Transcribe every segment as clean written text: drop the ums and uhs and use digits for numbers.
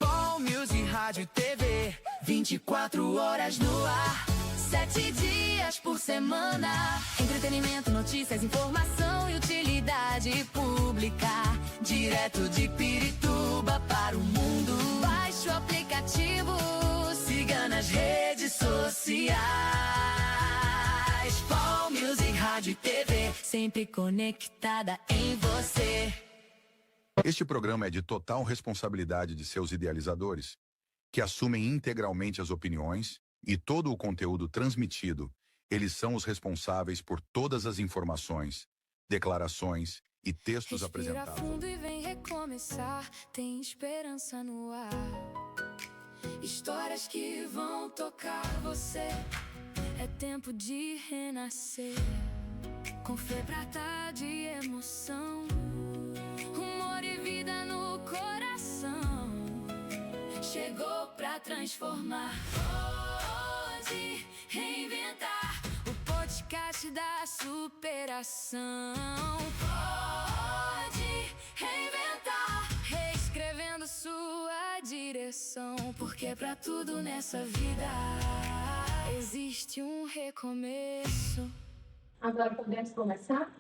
Bom Music, rádio e TV, 24 horas no ar, 7 dias por semana. Entretenimento, notícias, informação e utilidade pública. Direto de Pirituba para o mundo. Baixe o aplicativo, siga nas redes sociais. Bom Music, rádio e TV, sempre conectada em você. Este programa é de total responsabilidade de seus idealizadores, que assumem integralmente as opiniões e todo o conteúdo transmitido. Eles são os responsáveis por todas as informações, declarações e textos apresentados. Respira fundo e vem recomeçar, tem esperança no ar. Histórias que vão tocar você, é tempo de renascer. Com fé, prata de emoção, humor e vida no coração. Chegou pra transformar, pode reinventar. O podcast da superação. Pode reinventar, reescrevendo sua direção. Porque pra tudo nessa vida existe um recomeço. Agora podemos começar?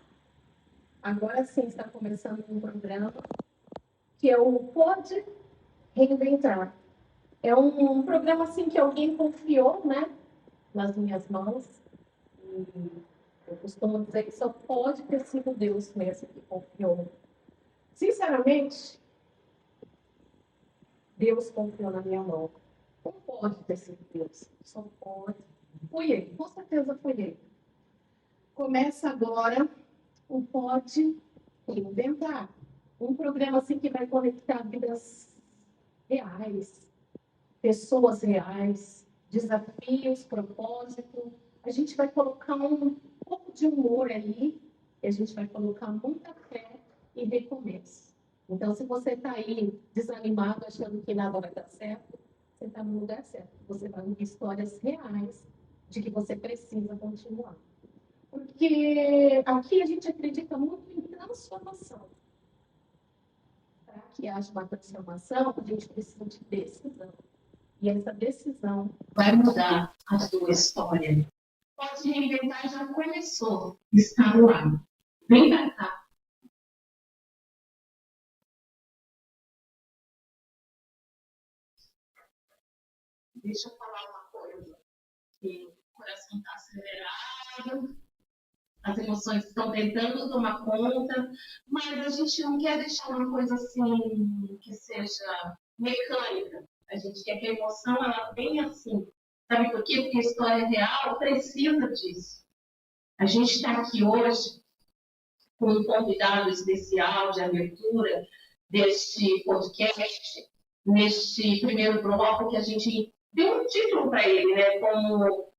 Agora sim está começando um programa que é o Pode Reinventar. É um programa assim que alguém confiou, né, nas minhas mãos. E eu costumo dizer que só pode ter sido Deus mesmo que confiou. Sinceramente, Deus confiou na minha mão. Não pode ter sido Deus, só pode. Fui ele, com certeza foi ele. Começa agora o Pode Reinventar. Um programa assim que vai conectar vidas reais, pessoas reais, desafios, propósito. A gente vai colocar um pouco de humor ali, e a gente vai colocar muita fé e recomeço. Então, se você está aí desanimado, achando que nada vai dar certo, você está no lugar certo. Você vai ouvir histórias reais de que você precisa continuar. Porque aqui a gente acredita muito em transformação. Para que haja uma transformação, a gente precisa de decisão. E essa decisão vai mudar a sua história. Pode Reinventar já começou, está no ar. Vem pra cá. Deixa eu falar uma coisa. O coração está acelerado, as emoções estão tentando tomar conta, mas a gente não quer deixar uma coisa assim que seja mecânica. A gente quer que a emoção ela venha assim. Sabe por quê? Porque a história real precisa disso. A gente está aqui hoje com um convidado especial de abertura deste podcast, neste primeiro bloco que a gente deu um título para ele, né? Como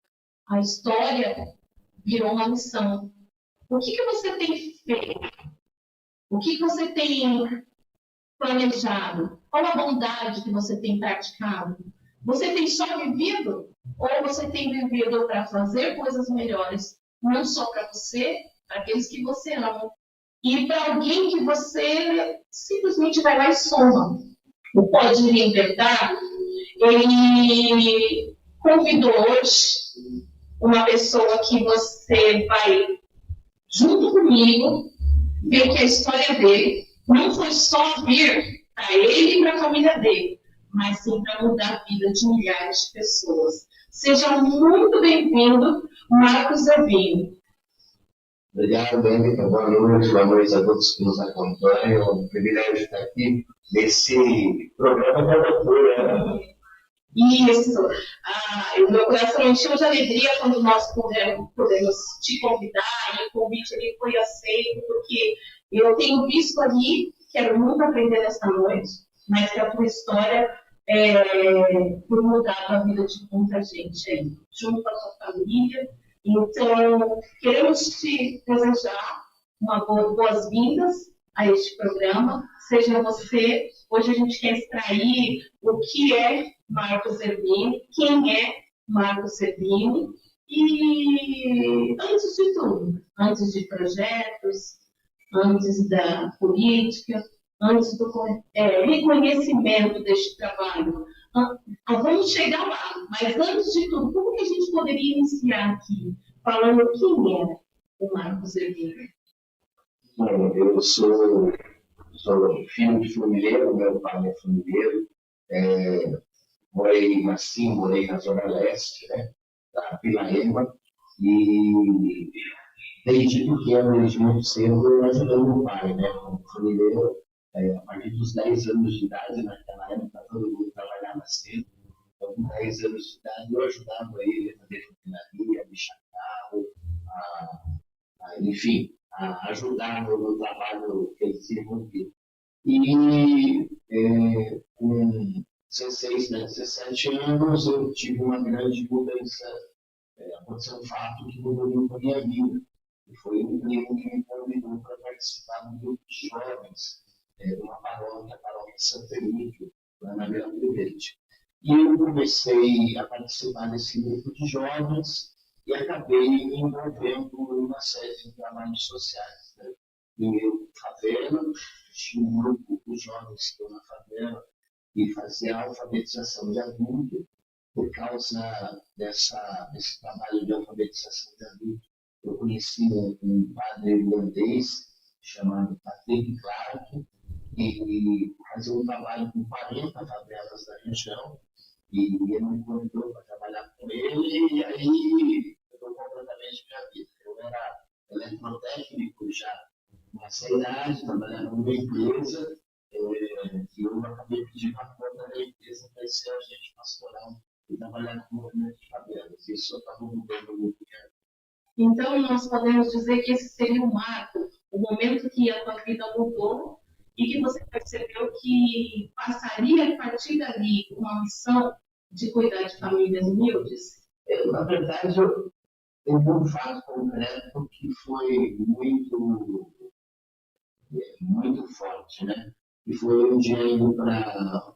a história virou uma missão. O que você tem feito? O que você tem planejado? Qual a bondade que você tem praticado? Você tem só vivido? Ou você tem vivido para fazer coisas melhores? Não só para você, para aqueles que você ama. E para alguém que você simplesmente vai lá e soma. O Pode Reinventar, ele convidou hoje uma pessoa que você vai, junto comigo, ver que a história dele não foi só vir para ele e para a família dele, mas sim para mudar a vida de milhares de pessoas. Seja muito bem-vindo, Marcos Zerbini. Obrigado, Bênita. Boa noite a todos que nos acompanham. É um privilégio estar aqui nesse programa de abertura. Isso. O meu coração encheu de alegria quando nós pudemos te convidar, e o convite ele foi aceito, porque eu tenho visto ali, quero muito aprender nesta noite, mas que a tua história por mudar a vida de muita gente aí, junto com a tua família. Então, queremos te desejar boas-vindas a este programa. Seja você, hoje a gente quer extrair o que é Marcos Zerbini, quem é Marcos Zerbini, e antes de tudo, antes de projetos, antes da política, antes do reconhecimento deste trabalho. Vamos chegar lá, mas antes de tudo, como que a gente poderia iniciar aqui, falando quem é o Marcos Evino? Bom, eu sou filho de funileiro, meu pai é funileiro, morei na Zona Leste, né, da Vila Ema, e desde pequeno, desde muito cedo, eu ajudei meu pai, né, como funileiro, a partir dos 10 anos de idade, naquela época, todo mundo trabalhava cedo, então, com 10 anos de idade, eu ajudava ele a fazer funilaria, a lixar carro, enfim, a ajudar no trabalho que ele desenvolvia. E com 16, 17 anos, eu tive uma grande mudança. Aconteceu um fato que mudou muito a minha vida. E foi um primo que me convidou para participar do grupo de jovens, de uma paróquia, a paróquia Santo Emílio, lá na Vila Prudente. E eu comecei a participar desse grupo de jovens e acabei me envolvendo em uma série de trabalhos sociais. Né? Em favela, tinha um grupo de jovens que eu na favela e fazia alfabetização de adulto. Por causa desse trabalho de alfabetização de adulto, eu conheci um padre irlandês chamado Patrick Clark, e fazia um trabalho com 40 favelas da região, e ele me convidou para trabalhar com ele, e aí mudou completamente minha vida. Eu era eletrotécnico já nessa idade, trabalhava numa empresa, e eu acabei pedindo a conta da empresa para esse agente pastoral e trabalhar com o movimento de favelas. Isso eu estava mudando muito. Então, nós podemos dizer que esse seria o marco, o momento que a tua vida mudou e que você percebeu que passaria a partir dali uma missão de cuidar de famílias humildes? Na verdade, eu tenho um fato concreto que foi muito forte, né? E foi um dia indo para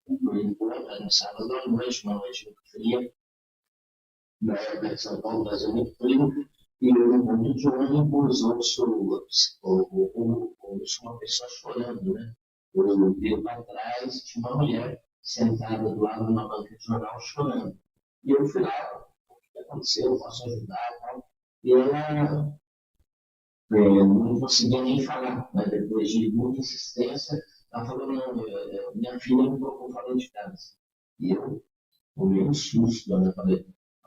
no encontro, no sábado à noite, uma noite muito fria, na época de São Paulo, Brasil muito frio, e eu no ponto de ônibus ouço uma pessoa chorando, né? Eu vi para trás, tinha uma mulher sentada do lado de uma banca de jornal chorando. E eu fui lá, o que aconteceu, eu posso ajudar e tal. E ela não conseguia nem falar, mas depois de muita insistência, ela falou, não, minha filha não colocou fora de casa. E eu tomei um susto, né? Falei,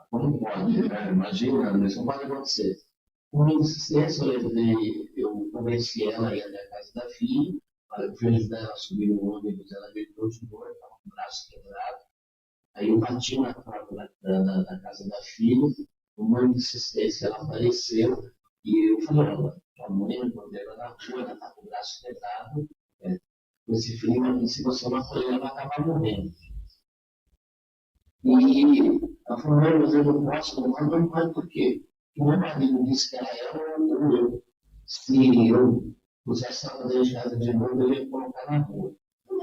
como pode, né? Imagina, isso não pode acontecer. Com muita insistência, eu convenci ela a ir até a casa da filha, eu fui ajudar ela a subir no ônibus, ela gritou de dor, estava com o braço quebrado. Aí eu bati na porta da casa da filha, com muita insistência, ela apareceu, e eu falei, olha, tua mãe me encontrou na rua, ela está com o braço quebrado, com esse frio aqui, se você não acolher, ela vai acabar morrendo. E ela falou, não, mas eu não posso, não pode, por quê? Porque meu marido disse que era ela ou eu. Se eu pusesse ela dentro de casa de novo, eu ia colocar na rua.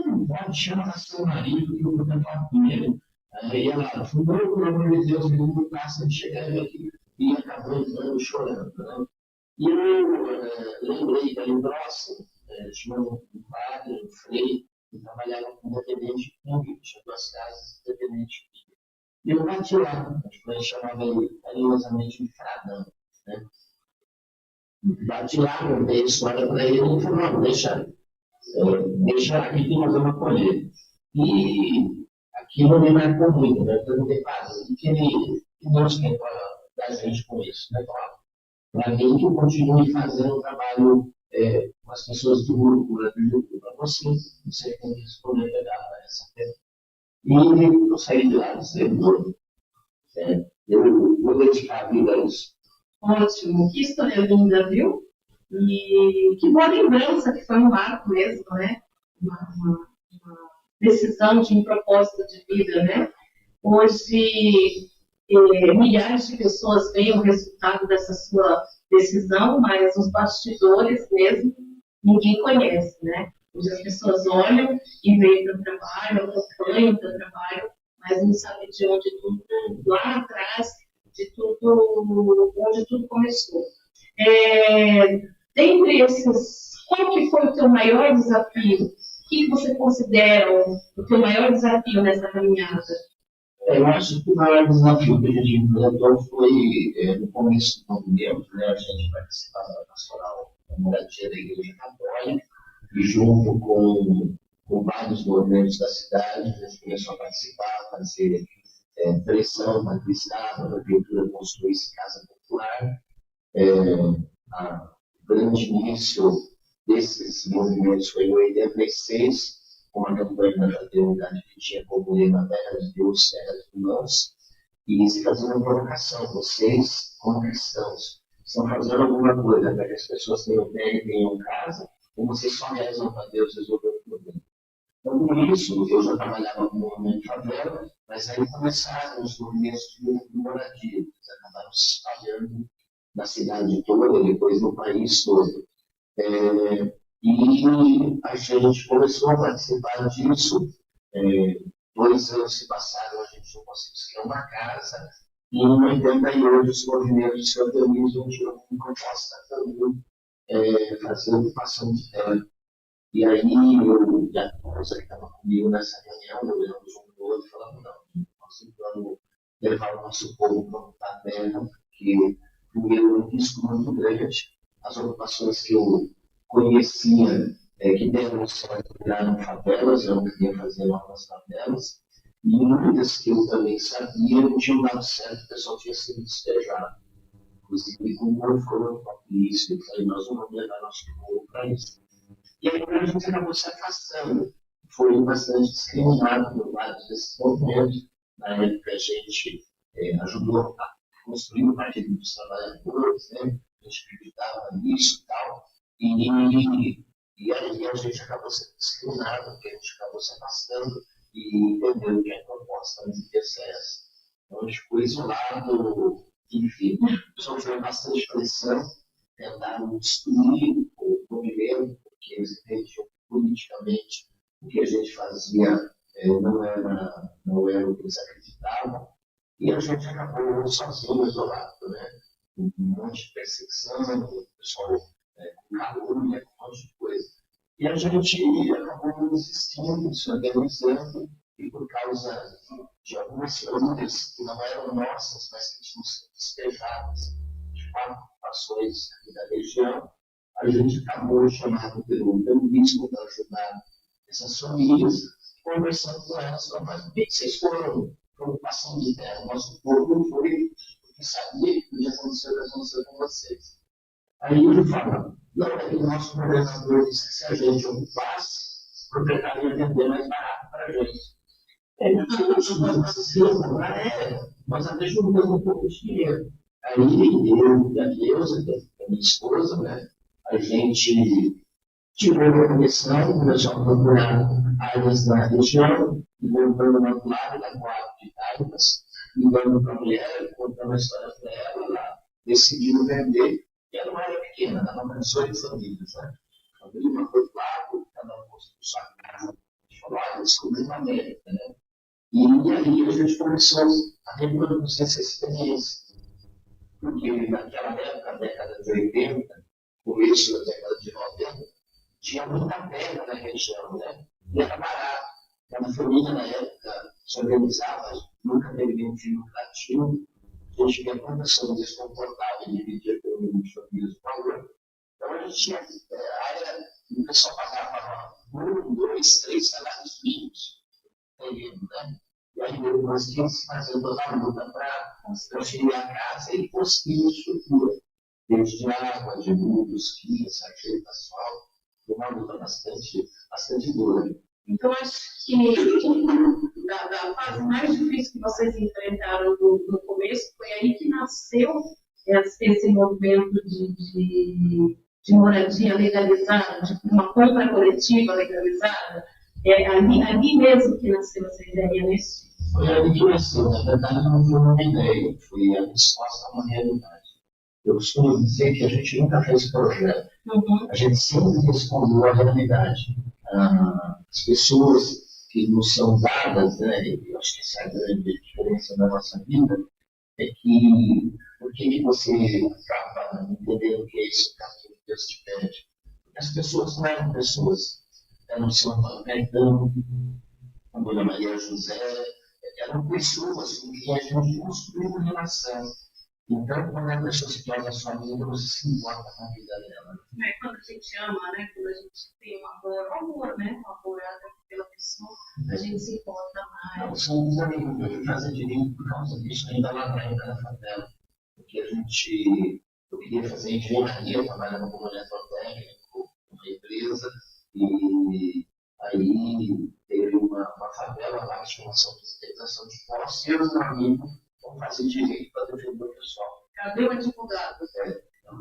Não pode, chama seu marido, que eu vou tentar com ele. Aí ela falou, pelo amor de Deus, ele não passa de chegar aqui. E acabou entrando chorando. Né? E eu lembrei da Lindrossa, tinha um padre, um freio, que trabalhava com dependente público, tinha 2 casas de dependente público. E eu bati lá, a gente chamava ele carinhosamente de Fradão. Né? Bati lá, contei a história para ele, e ele falou, não, deixa aqui que nós vamos acolher. E aquilo me marcou muito, né? Eu perguntei, padre, o que Deus quer da gente com isso? Né? Para mim, que eu continue fazendo o trabalho com as pessoas do grupo, para você tem que responder pegar essa pergunta. E eu saí de lá dizendo, eu vou dedicar a vida a isso. Ótimo, que história linda, viu? E que boa lembrança que foi um marco mesmo, né? Uma decisão de um propósito de vida, né? Hoje, milhares de pessoas veem o resultado dessa sua decisão, mas os bastidores mesmo, ninguém conhece, né? Hoje as pessoas olham e veem o teu trabalho, acompanham o teu trabalho, mas não sabem de onde tudo, lá atrás, onde tudo começou. dentre esses, qual que foi o teu maior desafio? O que você considera o teu maior desafio nessa caminhada? Eu acho que o maior desafio que a gente enfrentou foi no começo do movimento, né, a gente participava da pastoral da moradia da Igreja Católica, e junto com vários movimentos da cidade, a gente começou a participar, fazer pressão para que o Estado, a Prefeitura construísse casa popular. O grande início desses movimentos foi em 86, com uma campanha da fraternidade que tinha como lema Terra de Deus, Terra de Irmãos, e se fazia uma provocação: vocês, como cristãos, estão fazendo alguma coisa para que as pessoas tenham terra e tenham casa, ou vocês só rezam para Deus resolver o problema? Então, com isso, eu já trabalhava com o movimento de favela, mas aí começaram os movimentos de moradia, eles acabaram se espalhando na cidade toda, depois no país todo. E a gente começou a participar disso. 2 anos se passaram, a gente não conseguiu criar uma casa, e em 88 os movimentos se organizam de uma proposta também, fazer ocupação de terra. E aí, eu, a moça que estava comigo nessa reunião, olhamos um do outro e falamos: não, nós vamos levar o nosso povo para ocupar a terra, porque primeiro é um risco muito grande. As ocupações que eu conhecia, que deram certo, viraram favelas, eu não queria fazer novas favelas, e muitas que eu também sabia não tinham dado certo, o pessoal tinha sido despejado. Inclusive, com o foram com a polícia, eu falei: nós não vamos levar nosso povo para isso. E aí a gente acabou se afastando. Foi bastante discriminado por vários desses movimentos. Na época a gente ajudou a construir o Partido dos Trabalhadores, né? A gente acreditava nisso e tal. E aí a gente acabou sendo discriminado, porque a gente acabou se afastando e entendendo que a proposta não devia ser essa. Então a gente ficou isolado, enfim, sofreu bastante pressão, tentaram destruir o movimento, porque eles entendiam politicamente o que a gente fazia não era o que eles acreditavam, e a gente acabou sozinho, isolado, né? Um monte de perseguição, o pessoal com calúnia, com um monte de coisa. E a gente acabou desistindo, se organizando, e por causa de algumas famílias que não eram nossas, mas que tinham sido despejadas de 4 ocupações aqui da região, a gente acabou chamado pelo bispo para ajudar essas famílias, conversando com elas: mas por que vocês foram para a ocupação de terra? O nosso povo não foi porque sabia que podia acontecer com vocês. Aí ele fala: não, é que o nosso governador disse que se a gente ocupasse, o proprietário ia vender mais barato para a gente. Nós até juntamos um pouco de dinheiro. Aí eu e a Deusa, que é minha esposa, né, a gente tirou a comissão, começou a procurar áreas da região, voltando na claro da Coab de Taipas, ligando para a mulher, contando a história para ela, ela decidiu vender, e era uma área pequena, dava para 18 famílias. Né? A família foi claro, cada um construiu sua casa, a gente falou: olha, descobri uma América, né? E aí a gente começou a reproduzir essa experiência. Porque naquela época, década de 80, começo da década de 90, tinha muita terra na região, né? E era barato. Cada família na época se organizava, nunca teve nenhum fim lucrativo. A gente via quantas famílias comportavam e dividia pelo número de famílias do valor. Então a gente tinha área, o pessoal pagava 1, 2, 3 salários mínimos. Né? E aí nós tínhamos que fazer toda a luta para transferir a casa e construir a estrutura. Desde água, de luz, piso, sarjeta, asfalto. Foi uma luta bastante dura. Então, acho que da fase mais difícil que vocês enfrentaram no começo, foi aí que nasceu esse movimento de moradia legalizada, de uma compra coletiva legalizada. É ali mesmo que nasceu essa ideia, né? Foi ali que nasceu. Na verdade, não foi uma ideia, foi a resposta a uma realidade. Eu costumo dizer que a gente nunca fez projeto. A gente sempre respondeu à realidade. As pessoas que nos são dadas, né, eu acho que essa é a grande diferença da nossa vida, é que por que você acaba entendendo que é esse caminho Deus te pede. As pessoas não eram pessoas, eram São Paulo Caetano, a Dona Maria José, eram pessoas com quem a gente construiu uma relação. Então, quando a pessoa se torna sua amiga, você se importa com a vida dela. Quando a gente ama, né? Quando a gente tem um amor, né? Um amor pela pessoa, a gente se importa mais. Não, são uns amigos que eu fui fazer direito por causa disso, ainda lá na favela. Porque eu queria fazer engenharia, trabalhava como eletrotécnico, numa empresa, e aí teve uma favela lá, que chama São Visitação de Posse, e eu e um amigo vão fazer direito para defender o pessoal. Cadê o advogado?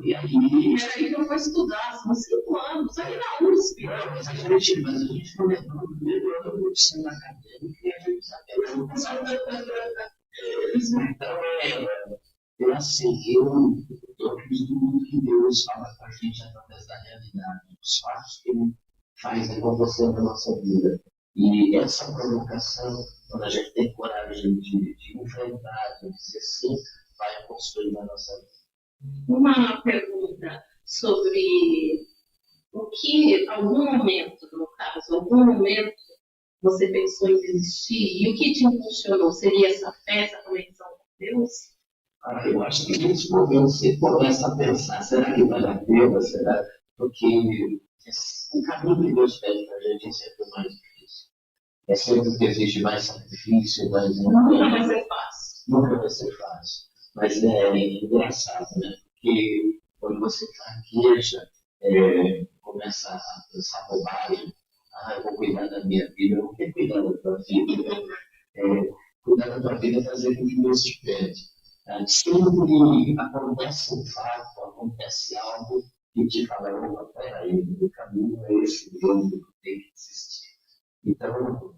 E aí. Era aí que eu fui estudar, são 5 anos, aí na USP. Não, mas a gente foi levando o primeiro ano de medicina acadêmica e a gente sabia. Então, eu fiz tudo que Deus fala com a gente através da realidade, dos fatos que Ele faz acontecer na nossa vida. E essa provocação, quando a gente tem coragem de enfrentar, de dizer sim, vai construir na nossa vida. Uma pergunta sobre o que, algum momento, no caso, algum momento você pensou em desistir e o que te impulsionou? Seria essa fé, essa conexão com Deus? Eu acho que nesse momento você começa a pensar, será que vale a pena? Será? Porque o caminho que Deus pede para a gente é sempre mais difícil. É sempre que existe mais sacrifício, mais... Nunca vai ser fácil. Nunca vai ser fácil. Mas é engraçado, né? Porque quando você fraqueja, começa a pensar bobagem. Eu vou cuidar da minha vida. Eu não quero cuidar da tua vida. Cuidar da tua vida é fazer o que Deus te pede. Sempre acontece um fato, acontece algo que te fala, peraí, o caminho é esse mesmo que tem que existir. Então,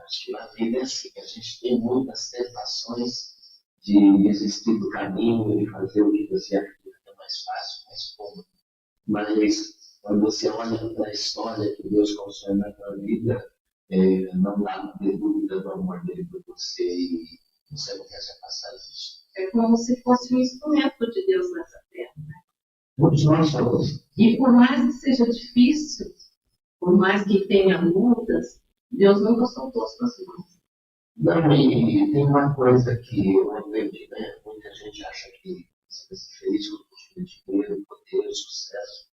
acho que na vida é assim, a gente tem muitas tentações de desistir do caminho, de fazer o que você acredita que é mais fácil, mais cômodo. Mas, quando você olha para a história que Deus construiu na tua vida, não dá pra ter dúvida do amor dele por você e você não quer se passar disso. É como se fosse um instrumento de Deus nessa terra. Né? Todos nós somos. E por mais que seja difícil, por mais que tenha lutas, Deus nunca soltou as suas mãos. Não, e tem uma coisa que eu aprendi, né? Muita gente acha que você vai ser feliz com o dinheiro, poder, sucesso.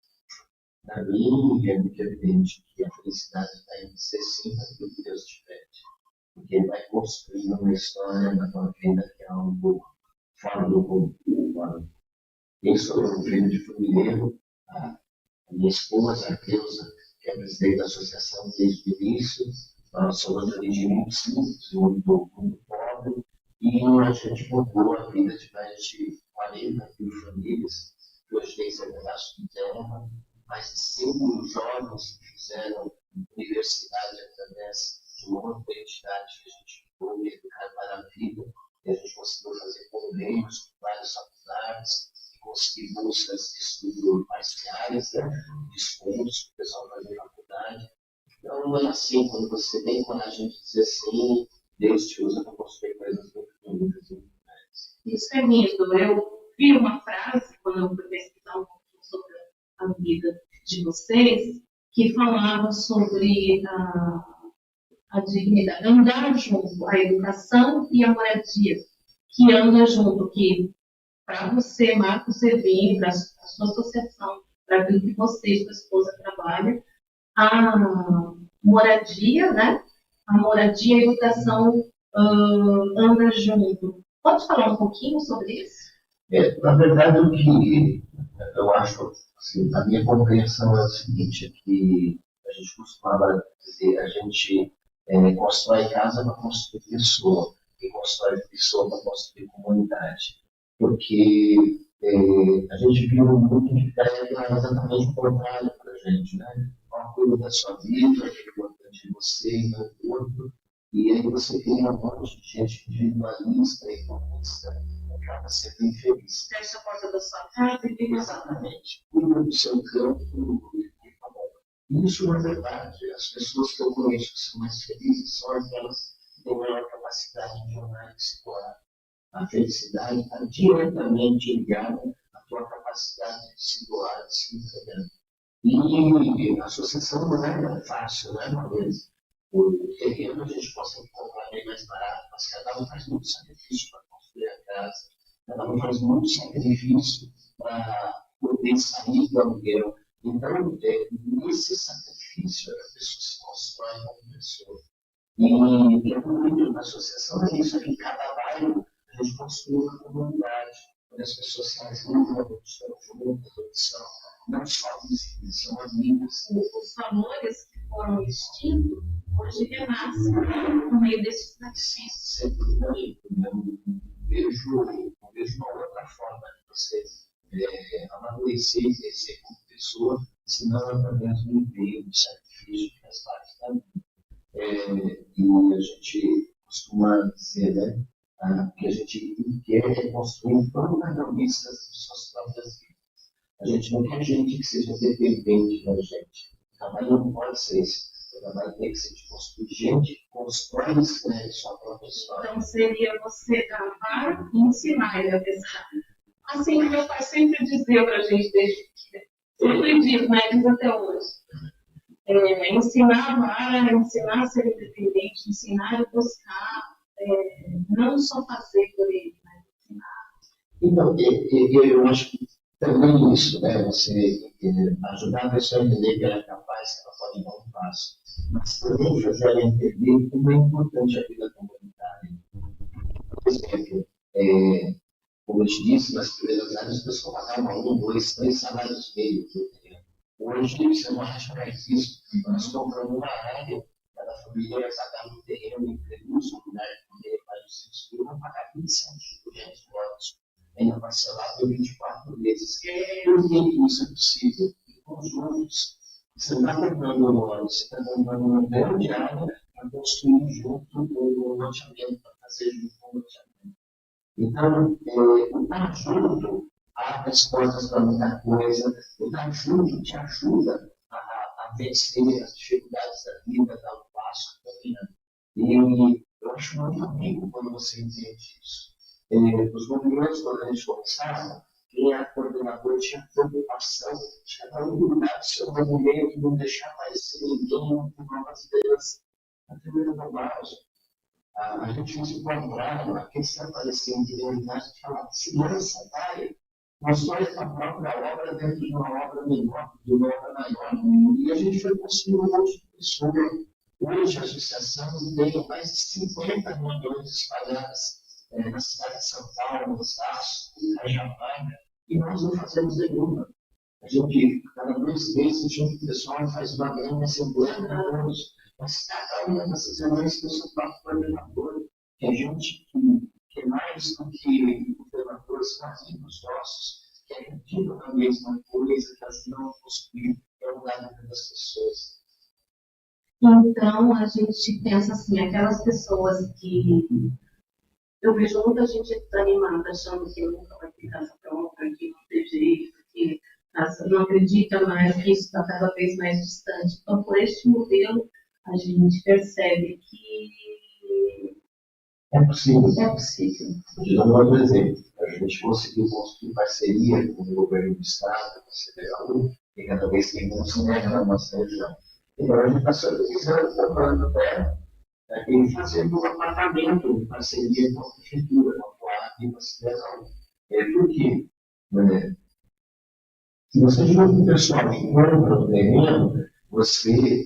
Para mim, é muito evidente que a felicidade está em ser sim aquilo que Deus te pede. Porque Ele vai construir uma história na tua vida que é algo fora do comum. Eu sou um filho de família, a minha esposa, a Cleusa, que é presidente da associação desde o início. Nós somos de origem muito simples, muito pobre, e a gente mudou a vida de mais de 40 mil famílias, que hoje tem seu pedaço de terra, mais de 100 mil jovens que fizeram universidade através de uma outra entidade que a gente foi educar para a vida, e a gente conseguiu fazer convênios com várias faculdades, e conseguir bolsas de estudo parciais, né? Descontos para o pessoal fazer faculdade. Então, é assim, quando você tem coragem de dizer sim, Deus te usa para construir coisas muito bonitas e muito grandes. Isso é lindo. Eu vi uma frase, quando eu fui pesquisar um pouquinho sobre a vida de vocês, que falava sobre a dignidade, andar junto, a educação e a moradia, que anda junto, que para você, Marcos, você vem para a sua associação, para aquilo que você e sua esposa trabalham, a moradia, né? A moradia e a educação andam junto. Pode falar um pouquinho sobre isso? Na verdade, o que eu acho, assim, a minha compreensão é o seguinte, é que a gente costumava dizer, a gente constrói casa para construir pessoa, e constrói pessoa para construir comunidade. Porque a gente vive um mundo que prega exatamente o contrário para a gente, né? Cuida da sua vida, é importante em você e no outro, e aí você tem um monte de gente individualista e egoísta, acaba sendo infeliz. Fecha a porta da sua casa e fica Exatamente. Cuida do seu campo e tá bom. Isso não é verdade. As pessoas que eu conheço que são mais felizes são aquelas que têm maior capacidade de amar e se doar. A felicidade está diretamente ligada à tua capacidade de se doar, de se entregar. E a associação não é fácil, não é uma vez. O terreno a gente consegue comprar bem mais barato, mas cada um faz muito sacrifício para construir a casa, cada um faz muito sacrifício para poder sair do aluguel. Então, nesse sacrifício, a pessoa se constrói como pessoa. E o que é bonito na associação é isso, é que cada bairro a gente construi uma comunidade, onde as pessoas se ajudam, estão juntas, são não só visíveis, são amigos. Os valores que foram extintos, hoje renascem no meio desses sacrifícios. Sempre bonito, né? Eu vejo uma outra forma de você amadurecer e crescer como pessoa, senão através do empenho, do sacrifício que faz parte da vida. E a gente costuma dizer, né, que a gente quer reconstruir totalmente as suas próprias vidas. A gente não quer gente que seja dependente da gente. O trabalho não pode ser esse. O trabalho tem que ser de construir gente que constrói e escreve sua própria história. Então, seria você gravar e ensinar ele a pescar. Assim, meu pai sempre dizia para a gente, desde que sempre diz, né, diz até hoje. Ensinar a vara, ensinar a ser independente, ensinar a buscar, não só fazer por ele, mas ensinar. Então, eu acho que também isso, né, você ajudar a pessoa a entender que ela é capaz, que ela pode dar um passo, mas também fazer ela entender como é importante a vida comunitária. Por exemplo, como eu te disse, nas primeiras áreas, as pessoas pagavam 1, 2, 3 salários mínimos. Hoje, você não acha mais isso. Nós compramos uma área, cada família vai pagar um terreno em Cruz, unidade de poder para os filhos, vão pagar 27 milhões de votos, ainda parcelado em 24 meses. Por que isso é possível? Em conjuntos. Você não está comprando um lote, você está comprando uma grande área para construir junto o loteamento, para fazer junto com o loteamento. Então, o estar junto abre as portas para muita coisa, o estar junto te ajuda a vencer as dificuldades da vida, dar um passo caminhando. E eu acho muito amigo quando você entende isso. Os movimentos, quando a gente começava, quem era coordenador tinha preocupação, tinha tranquilidade do seu movimento, não deixar aparecer ninguém com novas ideias. A primeira bobagem. A gente se encontrava, aquele se aparecia em realidade, falava, segurança, vai, constrói a própria obra dentro de uma obra menor, de uma obra maior. E a gente foi construindo um monte de pessoas. Hoje a associação tem mais de 50 milhões espalhadas na cidade de São Paulo, no Aço, na Jamaica, e nós não fazemos nenhuma. A gente, cada 2 meses, junto com o pessoal, faz uma grande assembleia de alunos, mas cada uma dessas reuniões tem o seu próprio coordenador, que é gente que é mais do que coordenadores, são amigos nossos, que acreditam na mesma coisa, que ajudam a construir o lugar das pessoas. Então, a gente pensa assim, aquelas pessoas que... Eu vejo muita gente desanimada, achando que nunca vai ter casa própria, que não tem jeito, que não acredita mais, que isso está cada vez mais distante. Então, por este modelo, a gente percebe que é possível. É possível. Vou te dar um outro exemplo. A gente conseguiu construir parceria com o governo do estado, com o CDAU, e cada vez tem menos terra na nossa região. E agora a gente está solicitando, comprando terra, e fazendo um apartamento em parceria com a prefeitura, com a Coab e com a CDAU. Por quê? Se você junta o pessoal que compra o terreno, você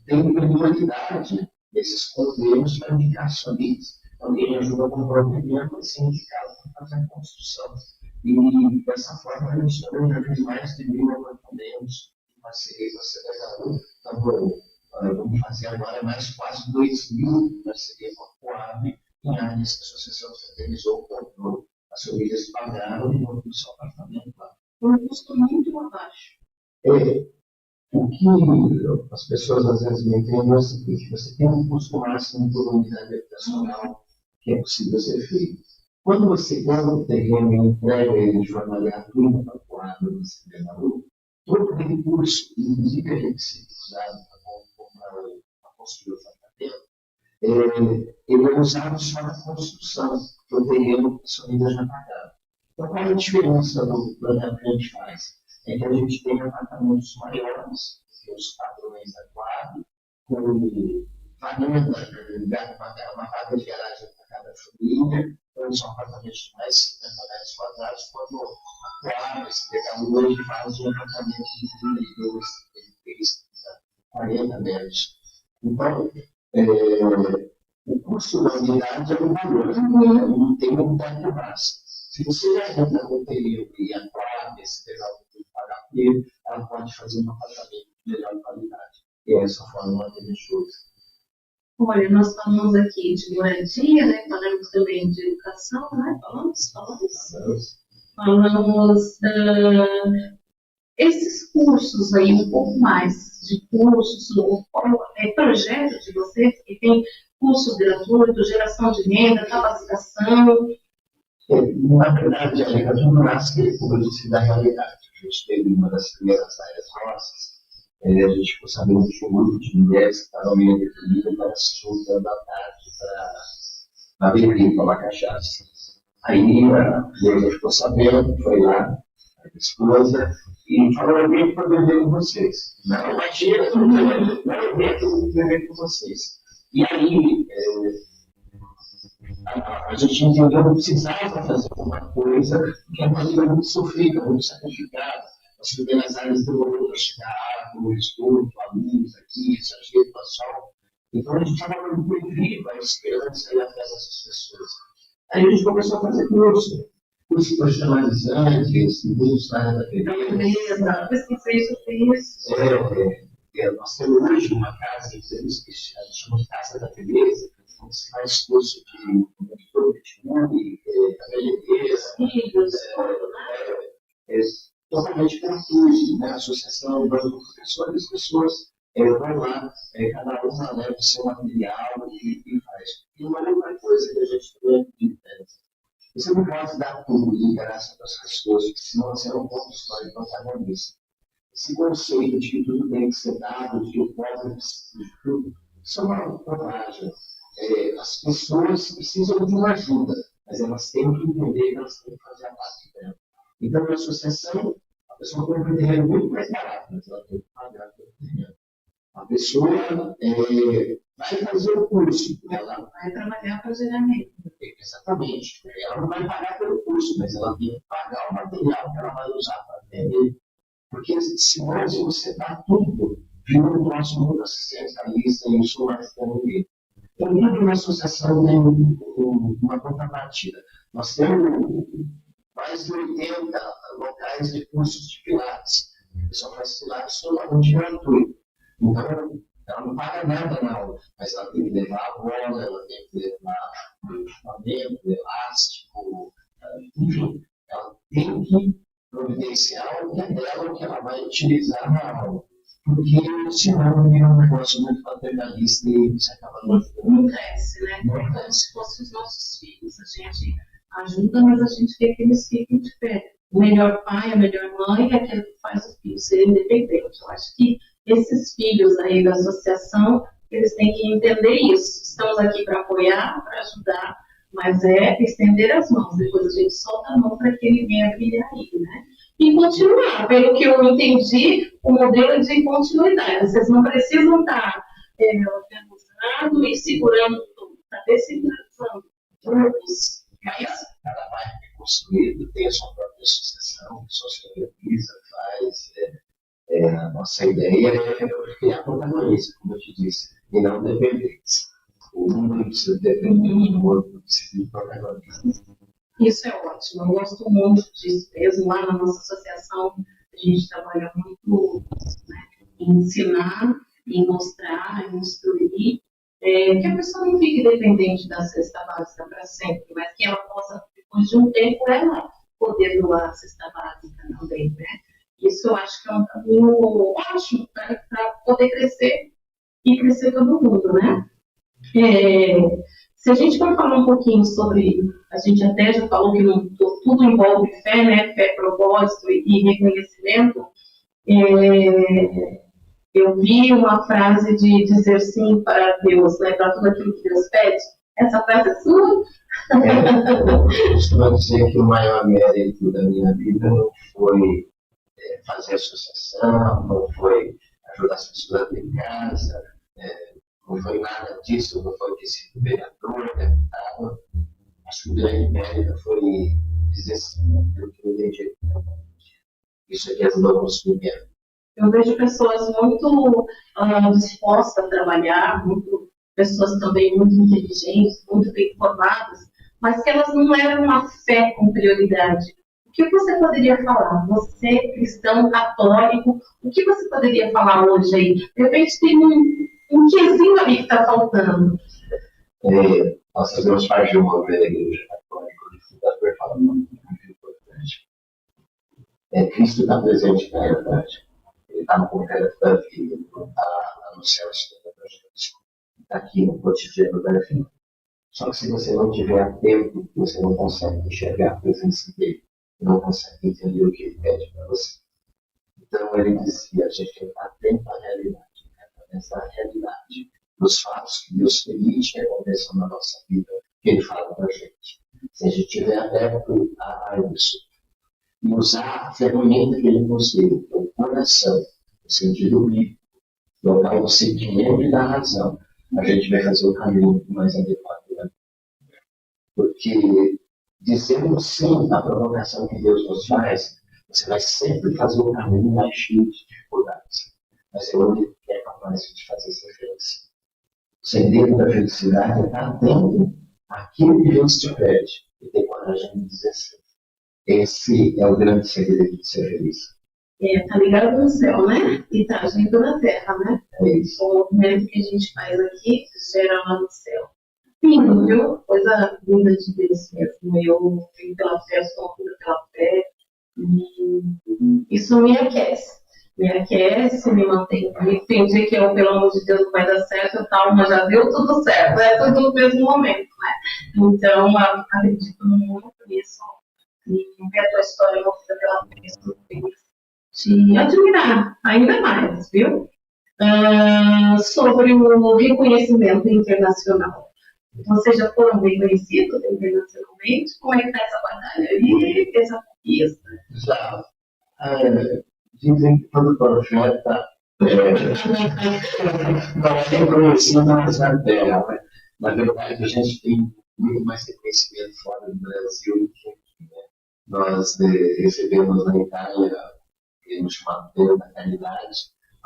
tem prioridade desses convênios para indicar somente. Alguém ajuda a comprar o terreno, vai ser indicado para fazer a construção. E dessa forma, a gente também já fez mais de 1.000 apartamentos em parceria com a CDAU. Então, vamos fazer agora mais quase 2.000 em parceria com a Coab, em áreas que a associação centralizou, comprou, as famílias pagaram e vão para o seu apartamento lá. Por um custo muito abaixo. O que as pessoas às vezes não entendem é o seguinte: você tem um custo máximo por unidade habitacional que é possível ser feito. Quando você compra um terreno e entrega ele de forma gratuita para a Coab ou para a CDAU, todo recurso, inclusive aquele que se usado para construir o apartamento, ele é usado só na construção, porque o terreno as famílias já pagaram. Então, qual é a diferença do projeto que a gente faz? É que a gente tem apartamentos maiores, que os padrões atuados, com varanda, uma vaga de garagem para cada família, então são apartamentos de mais de 50 metros quadrados, quando atuado, esse decano hoje faz um apartamento de 32, 33, 40 metros. Então, o custo da unidade é um valor, não tem uma unidade de base. Se você já entra no período e atuar nesse período de pagar por ele, ela pode fazer um apartamento de melhor qualidade. E é essa forma que a gente usa. Olha, nós falamos aqui de moradia, né? Falamos também de educação, né? Falamos esses cursos aí, um pouco mais de cursos, projeto de vocês, que tem curso gratuito, geração de renda, capacitação. Na verdade, a tudo nasce, como eu disse, da realidade. A gente teve uma das primeiras áreas nossas, a gente ficou sabendo de um grupo de mulheres que estavam meio deprimidas para se juntando à tarde para beber, para uma cachaça. Aí a Cleusa ficou sabendo, foi lá, a esposa, e falou: eu venho para beber com vocês. Não, imagina, eu venho para beber com vocês. E aí, a gente entendeu que precisava fazer alguma coisa, porque é uma vida muito sofrida, muito sacrificada. Nós tivemos as áreas demorando a chegar água, esgoto, a luz aqui, esse ajeito, a sol. Então a gente estava muito viva a esperança e a fé dessas pessoas. Aí a gente começou a fazer curso profissionalizantes, cursos na área da beleza. Nós temos hoje uma casa que a gente chama de Casa da Beleza, onde se faz curso de produtividade, totalmente gratuito, né? A associação do professores, as pessoas vão lá, cada uma leva o seu material e faz. E uma outra coisa que a gente também entende. Você não pode dar tudo de graça para as pessoas, porque senão você não constrói protagonista. Esse conceito de que tudo tem que ser dado, de que o pobre precisa de tudo, isso é uma bobagem. As pessoas precisam de uma ajuda, mas elas têm que entender que elas têm que fazer a parte dela. Então, na associação, a pessoa compra um terreno muito mais barato, mas ela tem que pagar pelo terreno. A pessoa vai fazer o curso, ela vai trabalhar para gerar renda. Exatamente. Ela não vai pagar pelo curso, mas ela tem que pagar o material que ela vai usar para atender. Porque senão, se você dá tudo, vira o nosso mundo assistencialista e isso vai ficar ninguém. Então, dentro da associação tem uma contrapartida. Nós temos mais de 80 locais de cursos de pilates. A pessoa faz pilates totalmente gratuito. Então, ela não paga nada na aula, mas ela tem que levar a bola, ela tem que levar o equipamento, o elástico, enfim, ela tem que providenciar o que é dela, o que ela vai utilizar na aula. Porque senão é um negócio muito paternalista e você acaba não cresce, né? Como se fossem os nossos filhos. A gente ajuda, mas a gente quer que eles fiquem de pé. O melhor pai, a melhor mãe é aquele que faz o filho ser independente. Eu acho que esses filhos aí da associação, eles têm que entender isso. Estamos aqui para apoiar, para ajudar, mas é estender as mãos. Depois a gente solta a mão para que ele venha brilhar aí, né? E continuar. Pelo que eu entendi, o modelo é de continuidade. Vocês não precisam estar organizando e segurando tudo. Está descentralizando todos. Mas cada bairro é construído, tem a sua própria associação, que só se organiza, faz. A nossa ideia é criar protagonistas, como eu te disse, e não dependentes. O mundo precisa depender do outro, precisa de protagonistas. Isso é ótimo, eu gosto muito disso mesmo. Lá na nossa associação, a gente trabalha muito, né, em ensinar, em mostrar, em instruir, que a pessoa não fique dependente da cesta básica para sempre, mas que ela possa, depois de um tempo, ela poder doar a cesta básica também, né? Isso eu acho que é um caminho ótimo para poder crescer e crescer todo mundo, né? Se a gente for falar um pouquinho sobre, a gente até já falou que tudo envolve fé, né? Fé, propósito e reconhecimento. Eu vi uma frase de dizer sim para Deus, né? Para tudo aquilo que Deus pede. Essa frase é sua. Eu costumo dizer que o maior mérito da minha vida não foi fazer associação, não foi ajudar as pessoas a ter casa, não foi nada disso, não foi ter sido vereador, deputado. Acho que o grande mérito foi dizer sim, pelo que eu entendi. Isso aqui ajudou a construir minha vida. Eu vejo pessoas muito dispostas a trabalhar, pessoas também muito inteligentes, muito bem formadas, mas que elas não levam a fé com prioridade. O que você poderia falar? Você, cristão, católico, o que você poderia falar hoje aí? De repente tem um quezinho ali que está faltando. Nós fazemos parte de uma ovelha igreja católica, onde o fundador fala muito importante. Cristo está presente na realidade. Ele está no concreto da vida, ele não está no céu estudando para a gente. Ele está aqui no cotidiano da vida. Só que se você não tiver atento, você não consegue enxergar a presença dele. Não consegue entender o que ele pede para você. Então ele dizia, a gente tem que estar atento à realidade, nessa realidade, dos fatos que Deus permite que aconteçam na nossa vida, que ele fala para a gente. Se a gente estiver aberto a isso, e usar a ferramenta que ele nos deu, o coração, no sentido bíblico, local do sentimento e da razão, a gente vai fazer o caminho mais adequado. Né? Porque dizendo sim à provocação que Deus nos faz, você vai sempre fazer o caminho mais cheio de dificuldades. Mas é o único que é capaz de fazer essa diferença. O segredo da felicidade é estar atento àquilo que Deus te pede e ter coragem de dizer sim. Esse é o grande segredo de ser feliz. Tá ligado no céu, né? E tá agindo na terra, né? É isso. O movimento que a gente faz aqui gera lá no céu. Lindo, viu? Coisa linda de Deus mesmo. Eu venho pela fé, sou uma pela fé. E isso me aquece. Me aquece, me mantém. Tem dia que eu, pelo amor de Deus, não vai dar certo, tal, mas já deu tudo certo. É tudo no mesmo momento, né? Então, acredito muito nisso. E ver a tua história movida pela fé, isso fez te admirar ainda mais, viu? Sobre o reconhecimento internacional. Vocês já foram bem conhecidos internacionalmente? Como é que está essa batalha aí, essa conquista? Já. Dizem que todo profeta não é reconhecido na terra. Né? Na verdade, a gente tem muito mais reconhecimento fora do Brasil do que aqui. Né? Nós recebemos na Itália um chamado Prêmio da Caridade,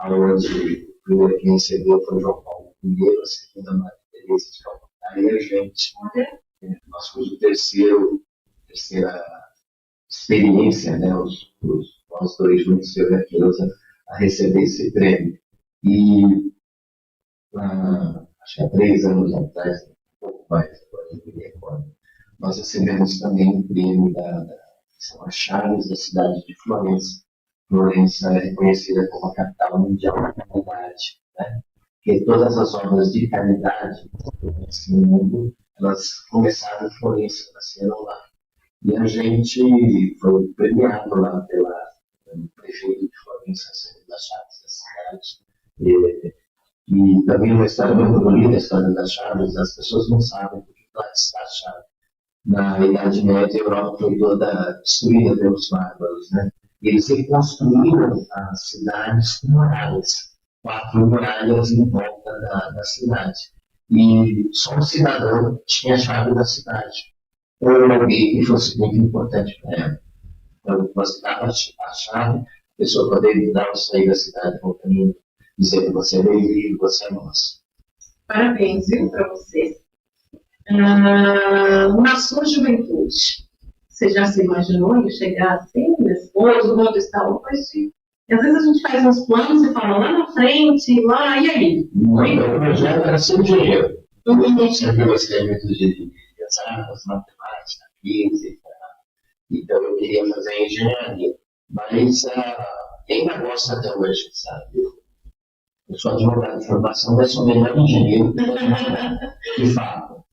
onde o primeiro que recebeu foi João Paulo I, a segunda Maria Teresa de Calcutá, e a gente, nós fomos o terceira experiência, né, nós dois juntos aqueles a receber esse prêmio. E acho que há 3 anos atrás, um pouco mais, agora não me recordo, nós recebemos também o prêmio são as chaves da cidade de Florença. Florença é reconhecida como a capital mundial da caridade, né? Porque todas as obras de caridade nesse mundo, elas começaram em Florença, nasceram lá. E a gente foi premiado lá pelo prefeito de Florença, recebendo as chaves da cidade. E também uma história muito bonita, a história das chaves, as pessoas não sabem porque lá está a chave. Na Idade Média, a Europa foi toda destruída pelos bárbaros, né? E eles reconstruíram as cidades com muralhas, 4 muralhas em volta da cidade. E só um cidadão tinha a chave da cidade, ou alguém que fosse muito importante para ela. Então, você dava a chave, a pessoa poderia entrar ou sair da cidade com o caminho, dizer que você é bem-vindo, você é nosso. Parabéns, viu, para você. Na sua juventude, você já se imaginou em chegar assim, depois, o mundo está hoje? E às vezes a gente faz uns planos e fala lá na frente, lá, e aí? Meu projeto era ser engenheiro. Eu sempre gostei muito de exatas, matemática, física. Então eu queria fazer engenharia. Mas ainda gosto até hoje, sabe? Eu sou advogado de formação, mas sou melhor engenheiro, de fato.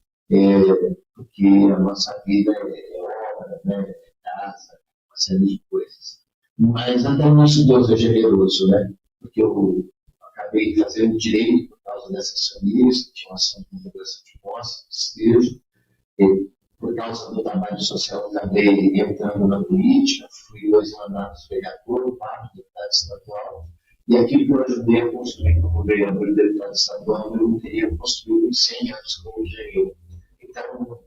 Porque a nossa vida é obra, né? É casa, uma série de coisas. Mas até o nosso Deus é generoso, né? Porque eu acabei fazendo direito por causa dessas famílias que tinham ação de mudança de posse, despejo. por causa do trabalho social, acabei entrando na política, fui 2 mandatos vereador, 4 deputado estadual, e aquilo que eu ajudei a construir como vereador e deputado estadual, eu teria construído em 100 anos como engenheiro. Então,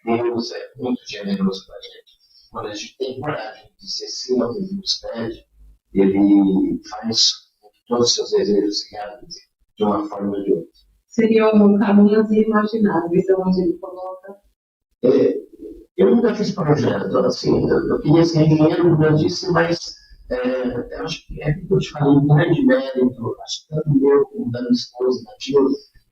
Deus é muito generoso com a gente. Quando a gente tem coragem de ser sim ao que Deus nos pede, Ele faz com que todos os seus desejos se realizem de uma forma ou de outra. Seriam caminhos imagináveis, onde ele coloca. Eu nunca fiz projeto, assim, eu queria ser engenheiro, como eu disse, mas eu acho que é que eu te falei, um grande mérito, acho que tanto meu como da minha esposa, da Dilma,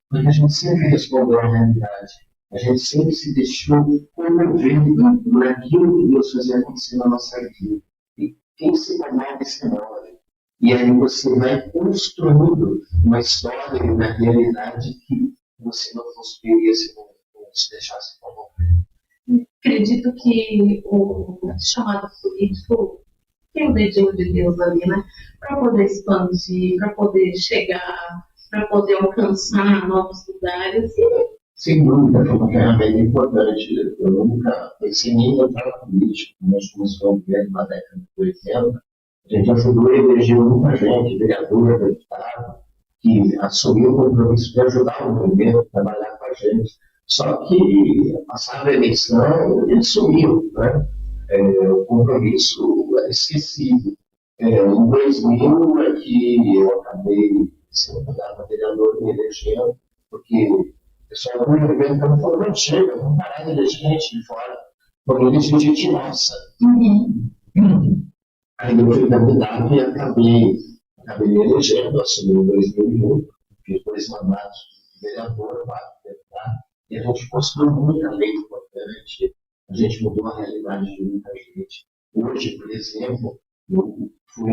porque a gente sempre respondeu à realidade. A gente sempre se deixou comover naquilo que Deus fazia acontecer na nossa vida. E quem se comove, se move. E aí você vai construindo uma história e uma realidade que você não construiria se não se deixasse comover. Acredito que o chamado político tem o dedinho de Deus ali, né? Para poder expandir, para poder chegar, para poder alcançar novos lugares. Sem dúvida, foi uma ferramenta importante. Eu nunca pensei em entrar na política. Nós começamos o governo na década de 80. A gente ajudou a eleger muita gente, vereador, deputado, que assumiu o compromisso de ajudar o governo a trabalhar com a gente. Só que, passada a eleição, ele sumiu, né? O compromisso é esquecido. Em 2000 é que eu acabei sendo candidato a vereador me elegendo, porque o pessoal do governo falou, não chega, vamos parar de eleger gente de fora. Quando eleger gente nossa. Aí eu fui candidato e acabei me elegendo, assumi em 2001, fiz 2 mandatos de vereador, 4 deputados, e a gente construiu muita lei importante, a gente mudou a realidade de muita gente. Hoje, por exemplo, eu fui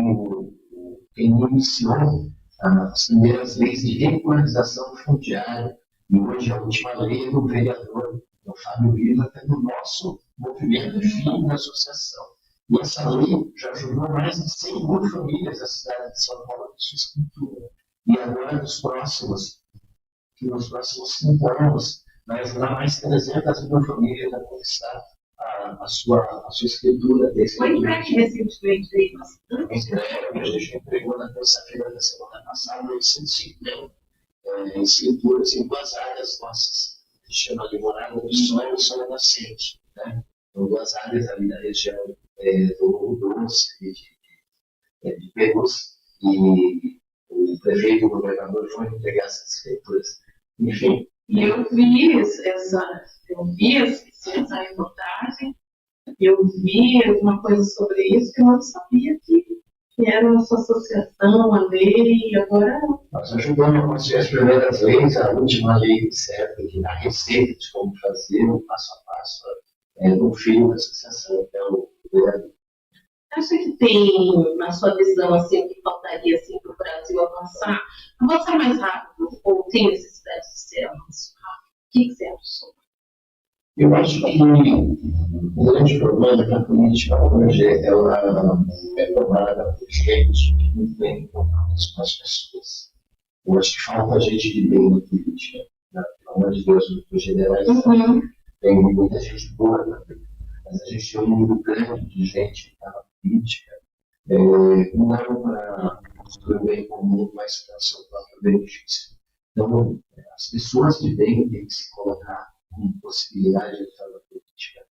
quem iniciou as primeiras leis de regularização fundiária, e hoje a última lei é do vereador, o Fábio Viva, que é do nosso movimento de filho da associação. E essa lei já ajudou mais de 100 mil famílias da cidade de São Paulo com sua escritura. E agora, nos próximos 5 anos, vai ajudar mais de 300 mil famílias a conquistar a sua escritura. Foi entregue recentemente aí, a gente entregou na terça-feira da semana passada 850 escrituras em 2 áreas nossas, que chama de Morada do Sol e Sol Nascente. Né? São 2 áreas ali da região do Doce, de Perus, e o prefeito e o governador foram entregar essas escrituras. Enfim. E eu vi essa reportagem, eu vi alguma coisa sobre isso que eu não sabia que era uma sua associação, a lei, e agora... Nós ajudamos a construir as primeiras leis, a última lei certa, que dá receita de como fazer, o passo a passo, no filho da associação, que é o governo. Acha que tem, na sua visão, assim, que faltaria assim, para o Brasil avançar mais rápido, ou tem necessidade de ser avançado rápido? O que você acha? Eu acho que o grande problema é que a política hoje ela é tomada por gente que não tem contato com as pessoas. Eu acho que falta gente de bem na política. Né? Pelo amor de Deus, não estou generalizando. Tem muita gente boa na política, mas a gente tem um número grande de gente que está na política, não para construir o bem comum, mas para o seu próprio benefício. Então, as pessoas de bem têm que se colocar com possibilidade de entrar na política.